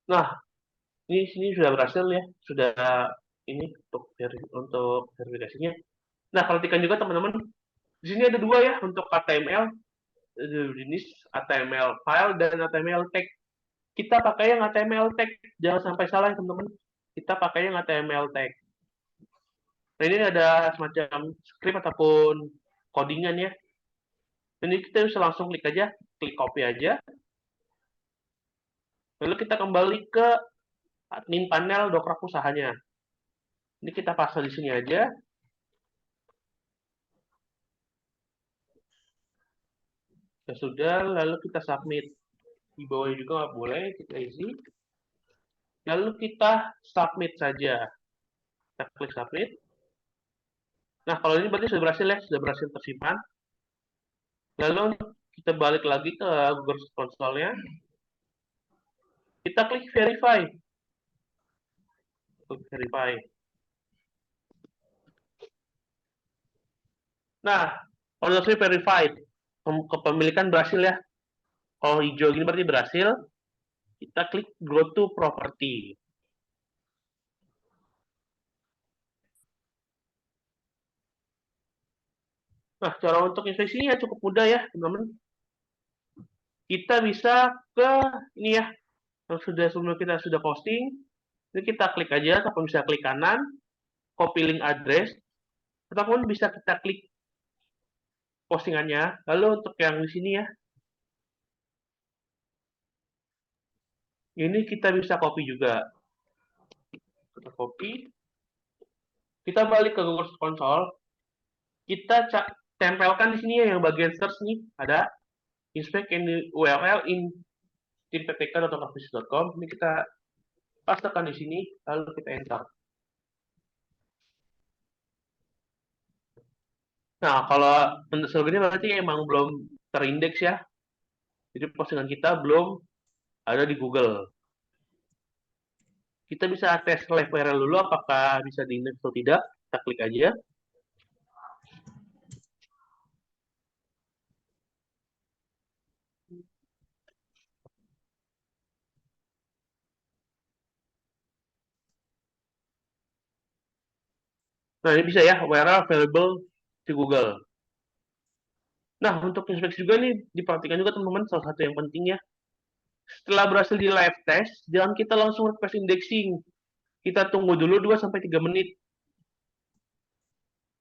Nah, ini sini sudah berhasil ya, sudah ini untuk verifikasinya. Nah, perhatikan juga teman-teman, di sini ada dua ya untuk HTML jenis HTML file dan HTML tag. Kita pakai yang HTML tag, jangan sampai salah ya teman-teman. Kita pakai yang HTML tag. Nah, ini ada semacam script ataupun codingan ya. Ini kita bisa langsung klik aja, klik copy aja. Lalu kita kembali ke admin panel dongkrak usahanya. Ini kita pasang di sini aja. Ya sudah, lalu kita submit. Di bawahnya juga nggak boleh, kita isi. Lalu kita submit saja. Kita klik submit. Nah, kalau ini berarti sudah berhasil ya, sudah berhasil tersimpan. Lalu kita balik lagi ke Google Console-nya. Kita klik verify. Klik verify. Nah, kalau sudah verified, kepemilikan berhasil ya. Kalau hijau gini berarti berhasil. kita klik go to property. Nah, cara untuk inspeksinya cukup mudah ya, teman-teman. Kita bisa ke ini ya, yang sebelum kita sudah posting. Ini kita klik aja, ataupun bisa klik kanan, copy link address, ataupun bisa kita klik postingannya. Lalu untuk yang di sini ya, ini kita bisa copy juga. Kita copy, kita balik ke Google Console, kita tempelkan di sini ya, yang bagian search nih, ada inspect any URL in teamppk.office.com. Ini kita pastekan di sini, lalu kita enter. Nah, kalau untuk ini berarti emang belum terindeks ya. Jadi postingan kita belum ada di Google. Kita bisa tes live viral dulu apakah bisa diindeks atau tidak. Kita klik aja. Nah, ini bisa ya, viral available di Google. Nah, untuk inspeksi juga nih, diperhatikan juga teman-teman, salah satu yang penting ya. Setelah berhasil di live test, jangan kita langsung request indexing. Kita tunggu dulu 2-3 menit.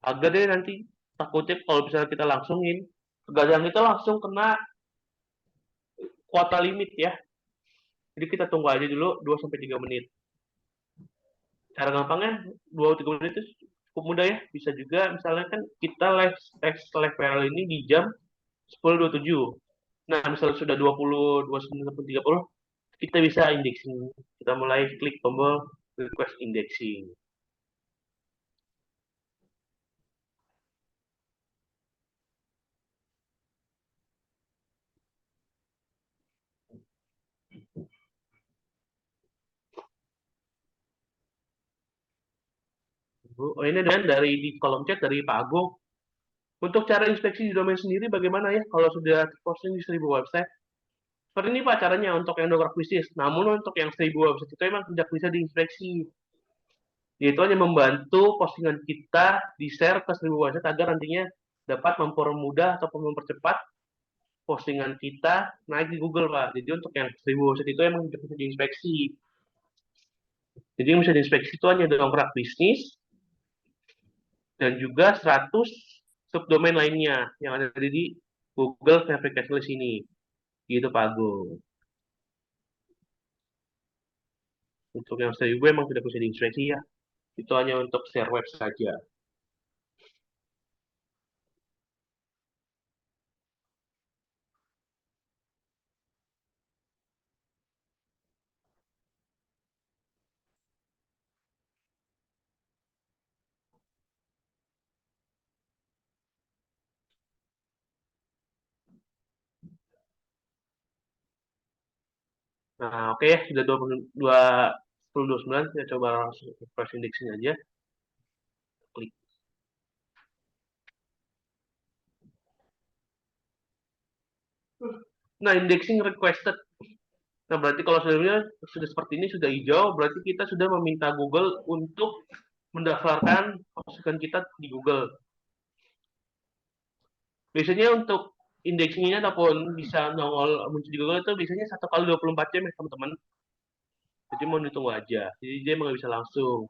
Agar deh nanti takutnya kalau misalnya kita langsungin, kegagalan kita langsung kena kuota limit ya. Jadi kita tunggu aja dulu 2-3 menit. Cara gampangnya 2-3 menit itu cukup mudah ya. Bisa juga misalnya kan kita live viral ini di jam 10.27. Nah, misalnya sudah 20, 29, 30, kita bisa indexing. Kita mulai klik tombol request indexing. Oh, ini dan dari di kolom chat dari Pak Agung. Untuk cara inspeksi di domain sendiri bagaimana ya kalau sudah posting di 1000 website? Seperti ini Pak caranya untuk yang dongkrak bisnis. Namun untuk yang 1000 website itu memang tidak bisa diinspeksi. Yaitu hanya membantu postingan kita di-share ke 1000 website agar nantinya dapat mempermudah ataupun mempercepat postingan kita naik di Google, Pak. Jadi untuk yang 1000 website itu emang tidak bisa diinspeksi. Jadi yang bisa diinspeksi itu hanya dongkrak bisnis dan juga 100 subdomain lainnya yang ada di Google Verification List ini. Gitu Pak Agung. Untuk yang 1000 emang tidak bisa diinspeksi ya. Itu hanya untuk share web saja. Nah, oke ya, sudah 10.29, kita coba langsung refresh indexing aja. Klik. Nah, indexing requested. Nah, berarti kalau sebelumnya sudah seperti ini, sudah hijau, berarti kita sudah meminta Google untuk mendaftarkan postingan kita di Google. Biasanya untuk indeksingnya ataupun bisa nongol muncul di Google itu biasanya 1 kali 24 jam ya teman-teman. Jadi mau ditunggu aja. Jadi dia nggak bisa langsung.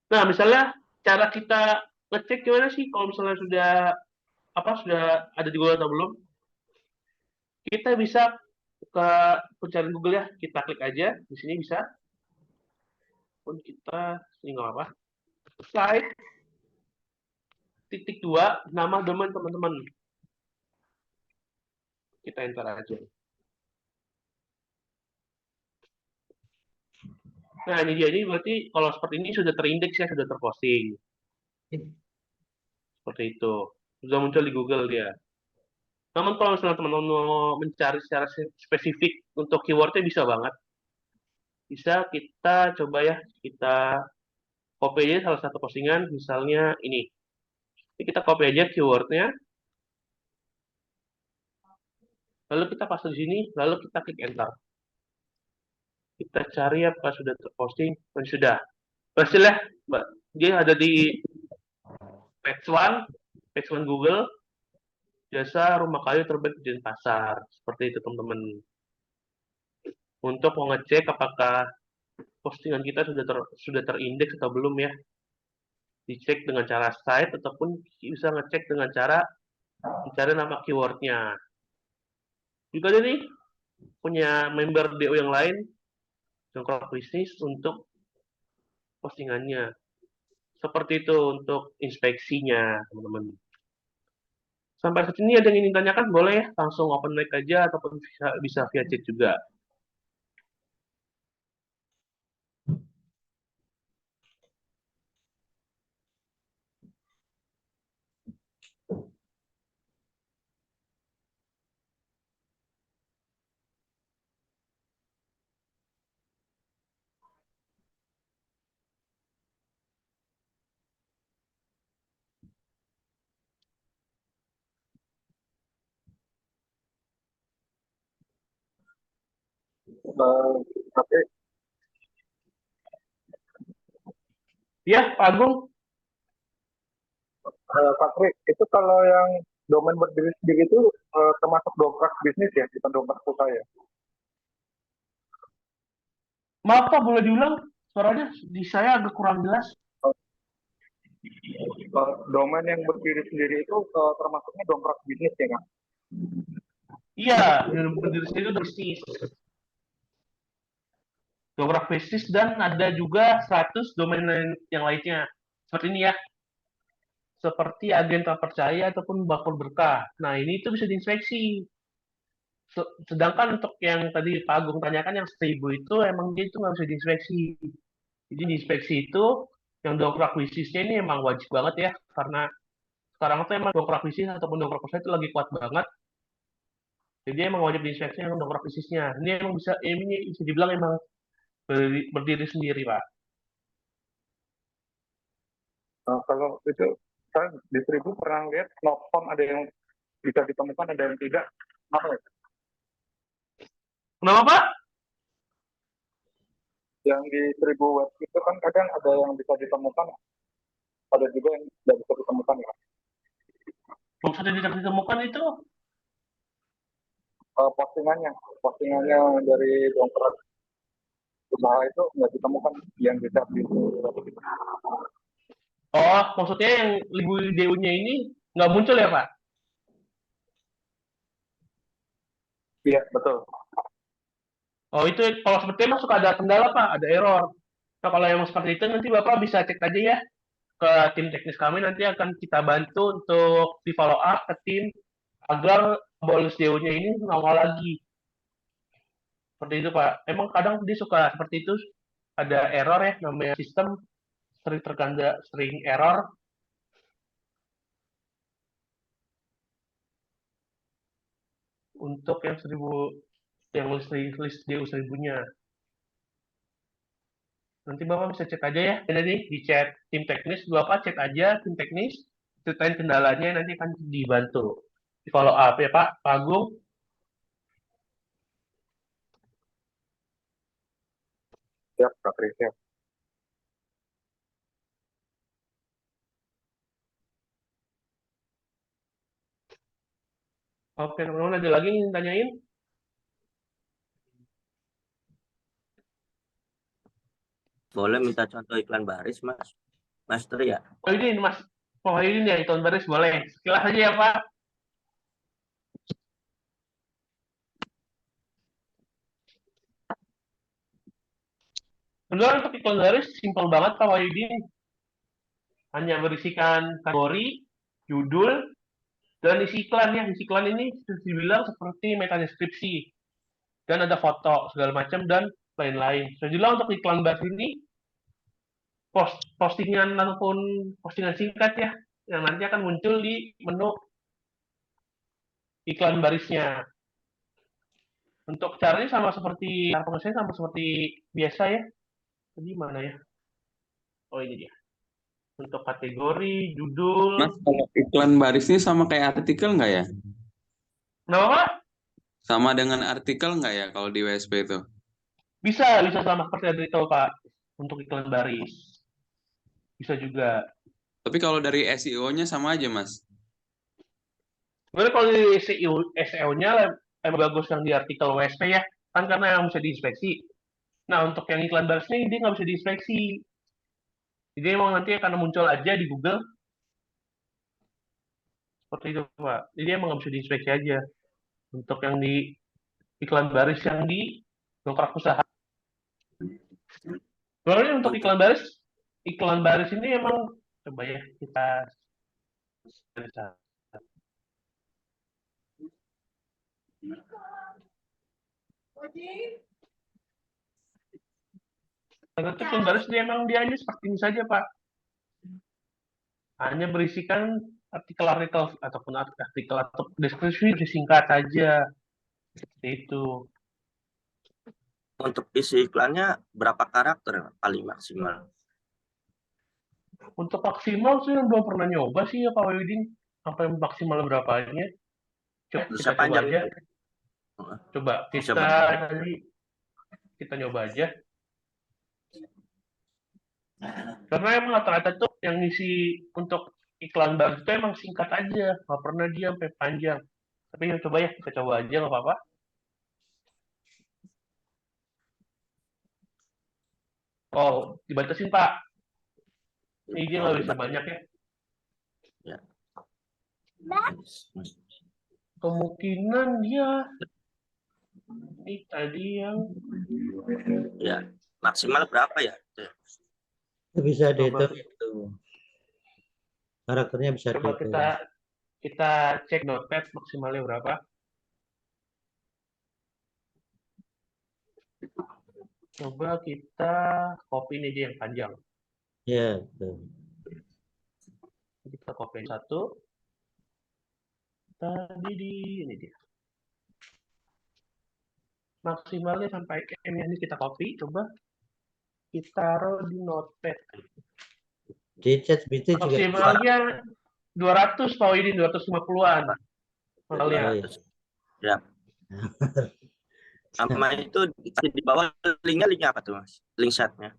Nah, misalnya cara kita ngecek gimana sih kalau misalnya sudah ada di Google atau belum? Kita bisa ke pencarian Google ya, kita klik aja di sini bisa. Pun kita ini nggak apa. Site titik 2 nama domain teman-teman. Kita enter aja. Nah, ini dia, ini berarti kalau seperti ini sudah terindeks ya, sudah terposting. Seperti itu. Sudah muncul di Google dia. Namun kalau misalnya teman-teman mau mencari secara spesifik untuk keywordnya bisa banget. Bisa kita coba ya, kita copy aja salah satu postingan, misalnya ini. Jadi kita copy aja keywordnya. Lalu kita paste di sini, lalu kita klik enter. Kita cari apa sudah terposting. Sudah. Pasti lah, Mbak. Dia ada di page one Google, jasa rumah kayu terbaik di Denpasar. Seperti itu, teman-teman. Untuk mengecek apakah postingan kita sudah terindeks atau belum ya. Dicek dengan cara site ataupun bisa ngecek dengan cara mencari nama keywordnya. Juga ada nih punya member DO yang lain, Dongkrak Bisnis untuk postingannya. Seperti itu untuk inspeksinya, teman-teman. Sampai saat ini ada yang ingin tanyakan, boleh ya langsung open mic aja ataupun bisa via chat juga. Tapi Ya, Pak Agung, Pak Tri, itu kalau yang domain berdiri sendiri itu termasuk dongkrak bisnis ya, bukan dongkrak usaha ya? maaf Pak, boleh diulang? Suaranya di saya agak kurang jelas. Domain yang berdiri sendiri itu termasuknya dongkrak bisnis ya kan? Iya, yang berdiri sendiri itu bisnis. Dongkrak bisnis dan ada juga 100 domain yang lainnya. Seperti ini ya. Seperti agen tak percaya ataupun bakul berkah. Nah, ini itu bisa diinspeksi. Sedangkan untuk yang tadi Pak Agung tanyakan yang 1000 itu emang dia itu nggak bisa diinspeksi. Jadi diinspeksi itu yang dongkrak bisnisnya ini emang wajib banget ya, karena sekarang tuh emang dongkrak bisnis ataupun dongkrak usaha itu lagi kuat banget. Jadi emang wajib diinspeksi yang dongkrak bisnisnya. Ini emang bisa dibilang emang berdiri sendiri, Pak. Kalau itu saya di 1000 pernah lihat platform ada yang bisa ditemukan, ada yang tidak. Apa ya? Kenapa, Pak? Yang di 1000 web itu kan kadang ada yang bisa ditemukan, ada juga yang tidak bisa ditemukan ya. Maksudnya tidak ditemukan itu? Postingannya dari dongkrak usaha itu nggak ditemukan, yang bisa Oh, maksudnya yang libur DU-nya ini nggak muncul ya, Pak? Iya, betul. Oh, itu kalau seperti itu suka ada kendala, Pak, ada error. Nah, kalau yang seperti itu nanti Bapak bisa cek aja ya ke tim teknis kami, nanti akan kita bantu untuk di follow up ke tim agar bonus DO-nya ini nongol lagi. Seperti itu, Pak. Emang kadang dia suka seperti itu, ada error ya, namanya sistem sering error. Untuk yang 1000 yang list DO 1000-nya. Nanti Bapak bisa cek aja ya. Nanti di chat tim teknis, Bapak cek aja tim teknis, ceritain kendalanya, nanti akan dibantu. Di follow up ya Pak, Pak Agung. Siap, Kak Tri, siap. Oke, teman-teman ada lagi yang tanyain? Boleh minta contoh iklan baris, Mas? Mas Tri ya? Oh ini Mas, oh ini ya, iklan baris boleh. Sekilas aja ya Pak. Sebenarnya untuk iklan baris simpel banget Pak Wahyudin. Hanya berisikan kategori, judul, dan isi iklan ya. Isi iklan ini bisa dibilang seperti metadeskripsi. Dan ada foto segala macam dan lain-lain. Saya bilang untuk iklan baris ini postingan ataupun postingan singkat ya yang nanti akan muncul di menu iklan barisnya. Untuk caranya sama seperti pengisian sama seperti biasa ya. Jadi mana ya? Oh ini dia. Untuk kategori, judul. Mas, kalau iklan barisnya sama kayak artikel nggak ya? Kenapa Pak? Sama dengan artikel nggak ya kalau di WSP itu? Bisa sama seperti yang tahu Pak, untuk iklan baris. Bisa juga. Tapi kalau dari SEO-nya sama aja, Mas. Sebenarnya kalau di SEO-nya emang bagus yang di artikel WSP ya, kan karena yang bisa diinspeksi. Nah, untuk yang iklan baris ini dia nggak bisa diinspeksi. Jadi emang nanti akan muncul aja di Google seperti itu Pak. Jadi emang nggak bisa diinspeksi aja. Untuk yang di iklan baris yang di dongkrak usaha. Sebenarnya untuk iklan baris ini emang coba ya kita Untuk iklan baris dia hanya seperti ini saja Pak. Hanya berisikan artikel-artikel ataupun artikel atau deskripsi singkat saja. Seperti itu. Untuk isi iklannya berapa karakter paling maksimal? Untuk maksimal sih belum pernah nyoba sih ya Pak Widin. Sampai maksimal berapanya. Coba Bisa kita coba panjang aja. gitu. Coba Bisa kita nyoba aja. Karena emang rata-rata tuh yang ngisi untuk iklan baru itu emang singkat aja. Nggak pernah dia sampai panjang. Tapi ya coba ya, kita coba aja nggak apa-apa. Oh, dibatasin Pak. Ini dia nggak bisa banyak ya. Ya. Kemungkinan dia ini tadi yang Ya, maksimal berapa ya? Itu bisa Coba. dihitung itu. Karakternya bisa coba dihitung. kita cek notepad maksimalnya berapa. Coba kita copy ini dia yang panjang. Ya, betul. Kita copy satu. Tadi ini dia. Maksimalnya sampai M ini kita copy, coba kita taruh di notepad. Di ChatGPT juga bisa. Maksimalnya 200 Pak Widin, 250-an. Maksimalnya. Ya. Sama itu di bawah linknya apa tuh Mas? Link chatnya.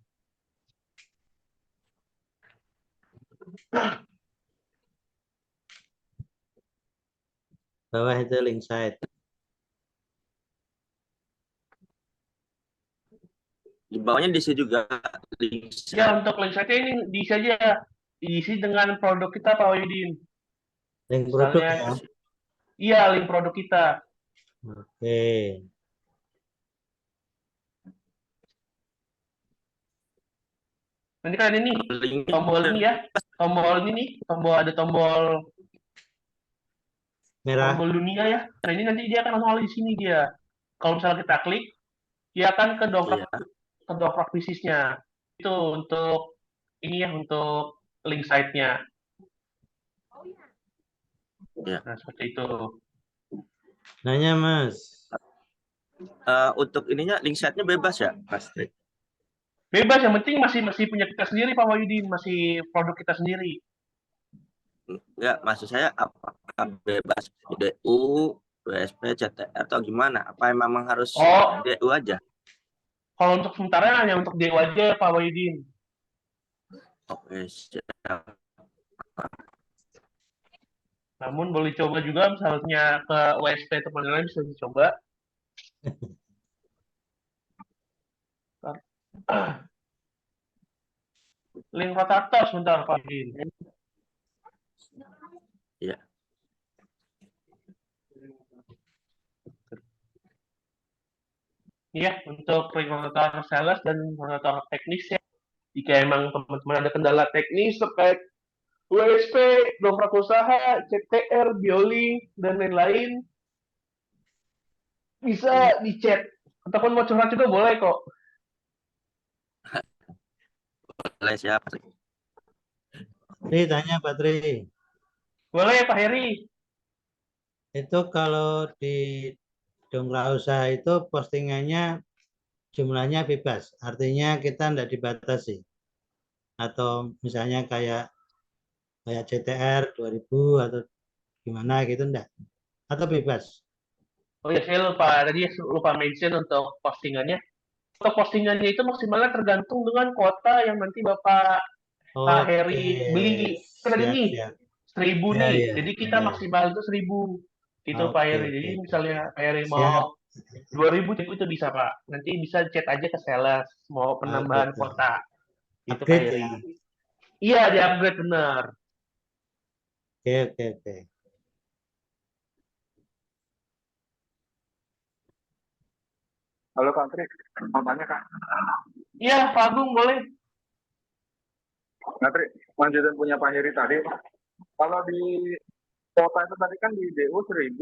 Bawah itu link site. Di bawahnya diisi juga link chat. Ya, untuk link site ini diisi aja. Diisi dengan produk kita Pak Widin. Link produk ya. Iya, link produk kita. Oke. Nanti kan ini tombol ini ya. Tombol ini nih, ada tombol Merah. tombol dunia ya. Nah, ini nanti dia akan langsung di sini dia. Kalau misalnya kita klik, dia akan ke dongkrak bisnisnya. Itu untuk ini ya, untuk link site-nya. Ya. Nah, seperti itu. Nanya Mas. Untuk ininya link chatnya bebas ya, pasti. Bebas, yang penting masih punya kita sendiri Pak Wahyudin, masih produk kita sendiri. Enggak, maksud saya apakah bebas DU, WSP, CTR atau gimana? Apa memang harus DU aja? Kalau untuk sementara hanya untuk DU aja Pak Wahyudin. Oke, siap. Namun boleh coba juga misalnya ke WSP atau mana lain bisa dicoba. Link rotator sebentar Pak Wahyudin. Iya. Iya, untuk link rotator sales dan rotator teknis ya. Jika emang teman-teman ada kendala teknis terkait WSP, dongkrak usaha, CTR, Biolink, dan lain-lain, bisa di chat. Ataupun mau curhat juga boleh kok. Boleh, siap. Tri, tanya Pak Tri. Boleh Pak Heri. Itu kalau di dongkrak usaha itu postingannya jumlahnya bebas. Artinya kita tidak dibatasi. Atau misalnya kayak CTR 2000 atau gimana gitu enggak? Atau bebas? Oh ya, saya lupa mention untuk postingannya. untuk postingannya itu maksimalnya tergantung dengan kuota yang nanti Bapak Pak Oke, Heri beli. Kan tadi siap, nih, siap. 1.000 Ya, nih. ya, Jadi kita ya. maksimal itu 1.000. Itu Pak Oke, Heri. oke, Jadi oke. misalnya Pak Heri Siap. mau 2.000 itu bisa Pak. Nanti bisa chat aja ke sales mau Oke, penambahan oke. kuota. Gitu Pak Upgrade Heri. ya. Iya, di-upgrade benar. Oke, oke, oke. Halo Kak Tri, mau tanya Kak. Iya, Pak Agung boleh. Nah Tri, lanjutan punya Pak Heri tadi, kalau di kota itu tadi kan di DU 1.000.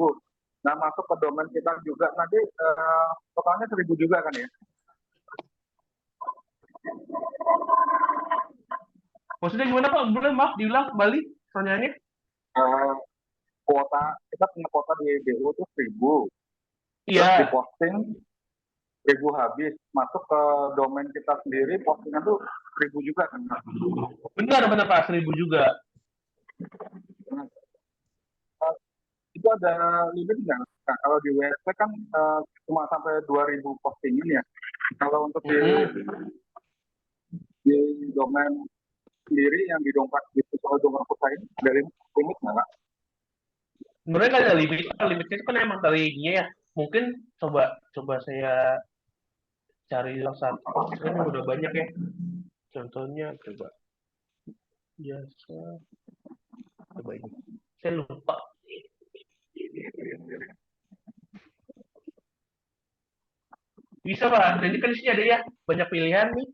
Nah masuk ke domain kita juga nanti totalnya 1.000 juga kan ya? Maksudnya gimana Pak? Boleh maaf diulang kembali pertanyaannya? Kuota, kita punya kuota di DU itu 1.000. Terus Iya. diposting 1.000 habis, masuk ke domain kita sendiri postingan tuh 1.000 juga kan? Benar Pak, 1.000 juga. Itu ada limit nggak? Nah, kalau di WSP kan cuma sampai 2.000 postingan ya. Kalau untuk di domain sendiri yang didongkrak di soal dongkrak pusat ini ada limit nggak Kak? Sebenarnya nggak ada limit, limitnya itu kan emang tadinya ya. Mungkin coba saya cari salah satu. Ini udah banyak ya. Contohnya coba biasa. Coba ini. Saya lupa. Bisa Pak. Jadi kan di sini ada ya banyak pilihan nih.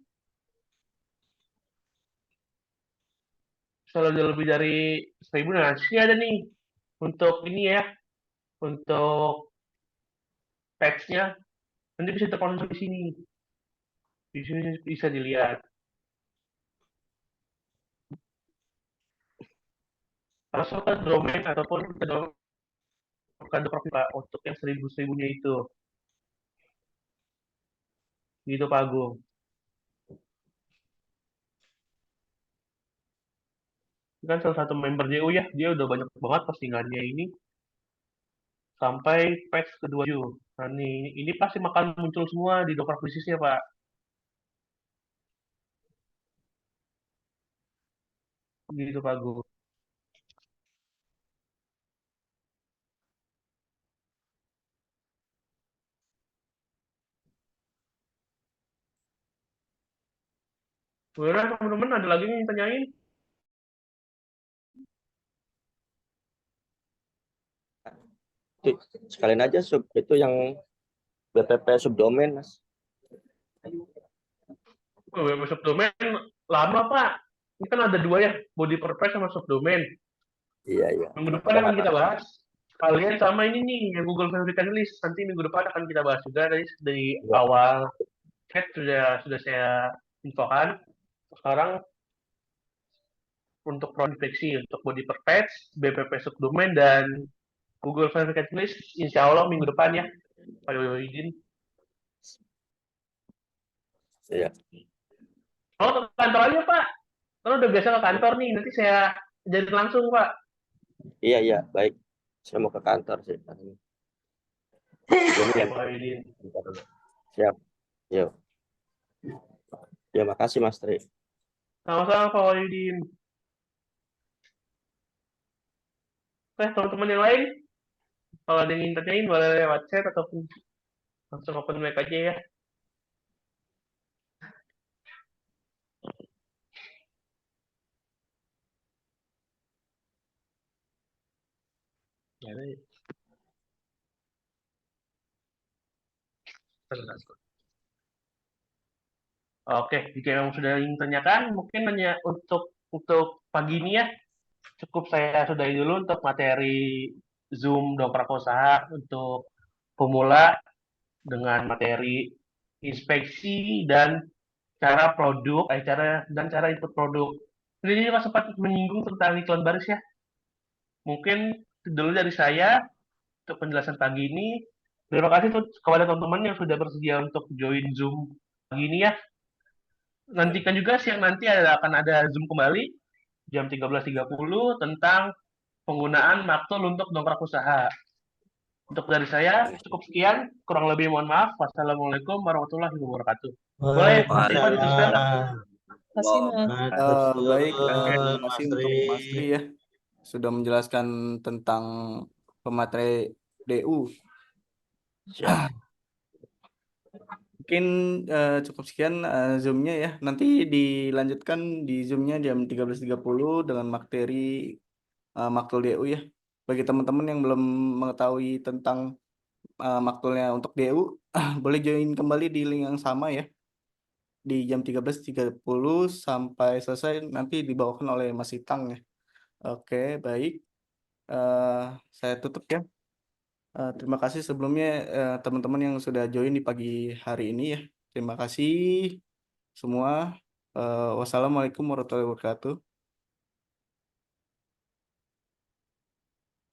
Kalau ada lebih dari 1.000, nah di sini ada nih untuk ini ya, untuk teksnya. Nanti bisa terkonsol di sini. Di sini bisa dilihat. Masuk ke domain ataupun ke domain Pak untuk yang 1.000-1.000-nya itu. Gitu Pak Agung. Kan salah satu member JU ya, dia udah banyak banget postingannya ini sampai patch kedua JU. Nah ini pasti akan muncul semua di Docker bisnisnya Pak. Gitu Pak Agung. Udah teman-teman ada lagi yang tanyain? Sekalian aja itu yang BPP subdomain, Mas. Web subdomain lama Pak. Ini kan ada dua ya, body purpose sama subdomain. Iya. Minggu depan akan kita bahas. Kalian sama ini nih yang Google Verification List. Nanti minggu depan akan kita bahas juga dari awal chat sudah saya infokan. Sekarang untuk prodeteksi untuk body purpose, BPP subdomain dan Google Verification List, insya Allah minggu depan ya, Pak Yoyodin. Iya. Oh, ke kantor aja Pak. Kalau udah biasa ke kantor nih, nanti saya jadi langsung Pak. Iya, baik. Saya mau ke kantor sih. Oke, Pak Yoyodin. Siap. Yuk. Ya, makasih Mas Tri. Sama-sama Pak Yoyodin. Oke, teman-teman yang lain, kalau ada yang ingin tanyain boleh lewat chat ataupun langsung open mic aja ya. Oke, jika yang sudah ingin tanyakan, mungkin hanya untuk pagi ini ya, cukup saya sudahi dulu untuk materi Zoom dongkrak usaha untuk pemula dengan materi inspeksi dan cara input produk. Ini juga sempat menyinggung tentang iklan baris ya. Mungkin dulu dari saya untuk penjelasan pagi ini. Terima kasih kepada teman-teman yang sudah bersedia untuk join Zoom pagi ini ya. Nantikan juga siang nanti akan ada Zoom kembali jam 13.30 tentang penggunaan Maktul untuk dongkrak usaha. Untuk dari saya cukup sekian, kurang lebih mohon maaf. Wassalamualaikum warahmatullahi wabarakatuh. Boleh Mas Ivan diteruskan? Kasih, Mas. Baik, terima Mas kasih untuk Mas Tri ya sudah menjelaskan tentang pemateri DU. Mungkin cukup sekian Zoom-nya ya. Nanti dilanjutkan di Zoom-nya jam 13.30 dengan materi maktul DU ya. Bagi teman-teman yang belum mengetahui tentang maktulnya untuk DU, boleh join kembali di link yang sama ya. Di jam 13.30 sampai selesai nanti dibawakan oleh Mas Itang ya. Oke, baik. Saya tutup ya. Terima kasih sebelumnya teman-teman yang sudah join di pagi hari ini ya. Terima kasih semua. Wassalamualaikum warahmatullahi wabarakatuh.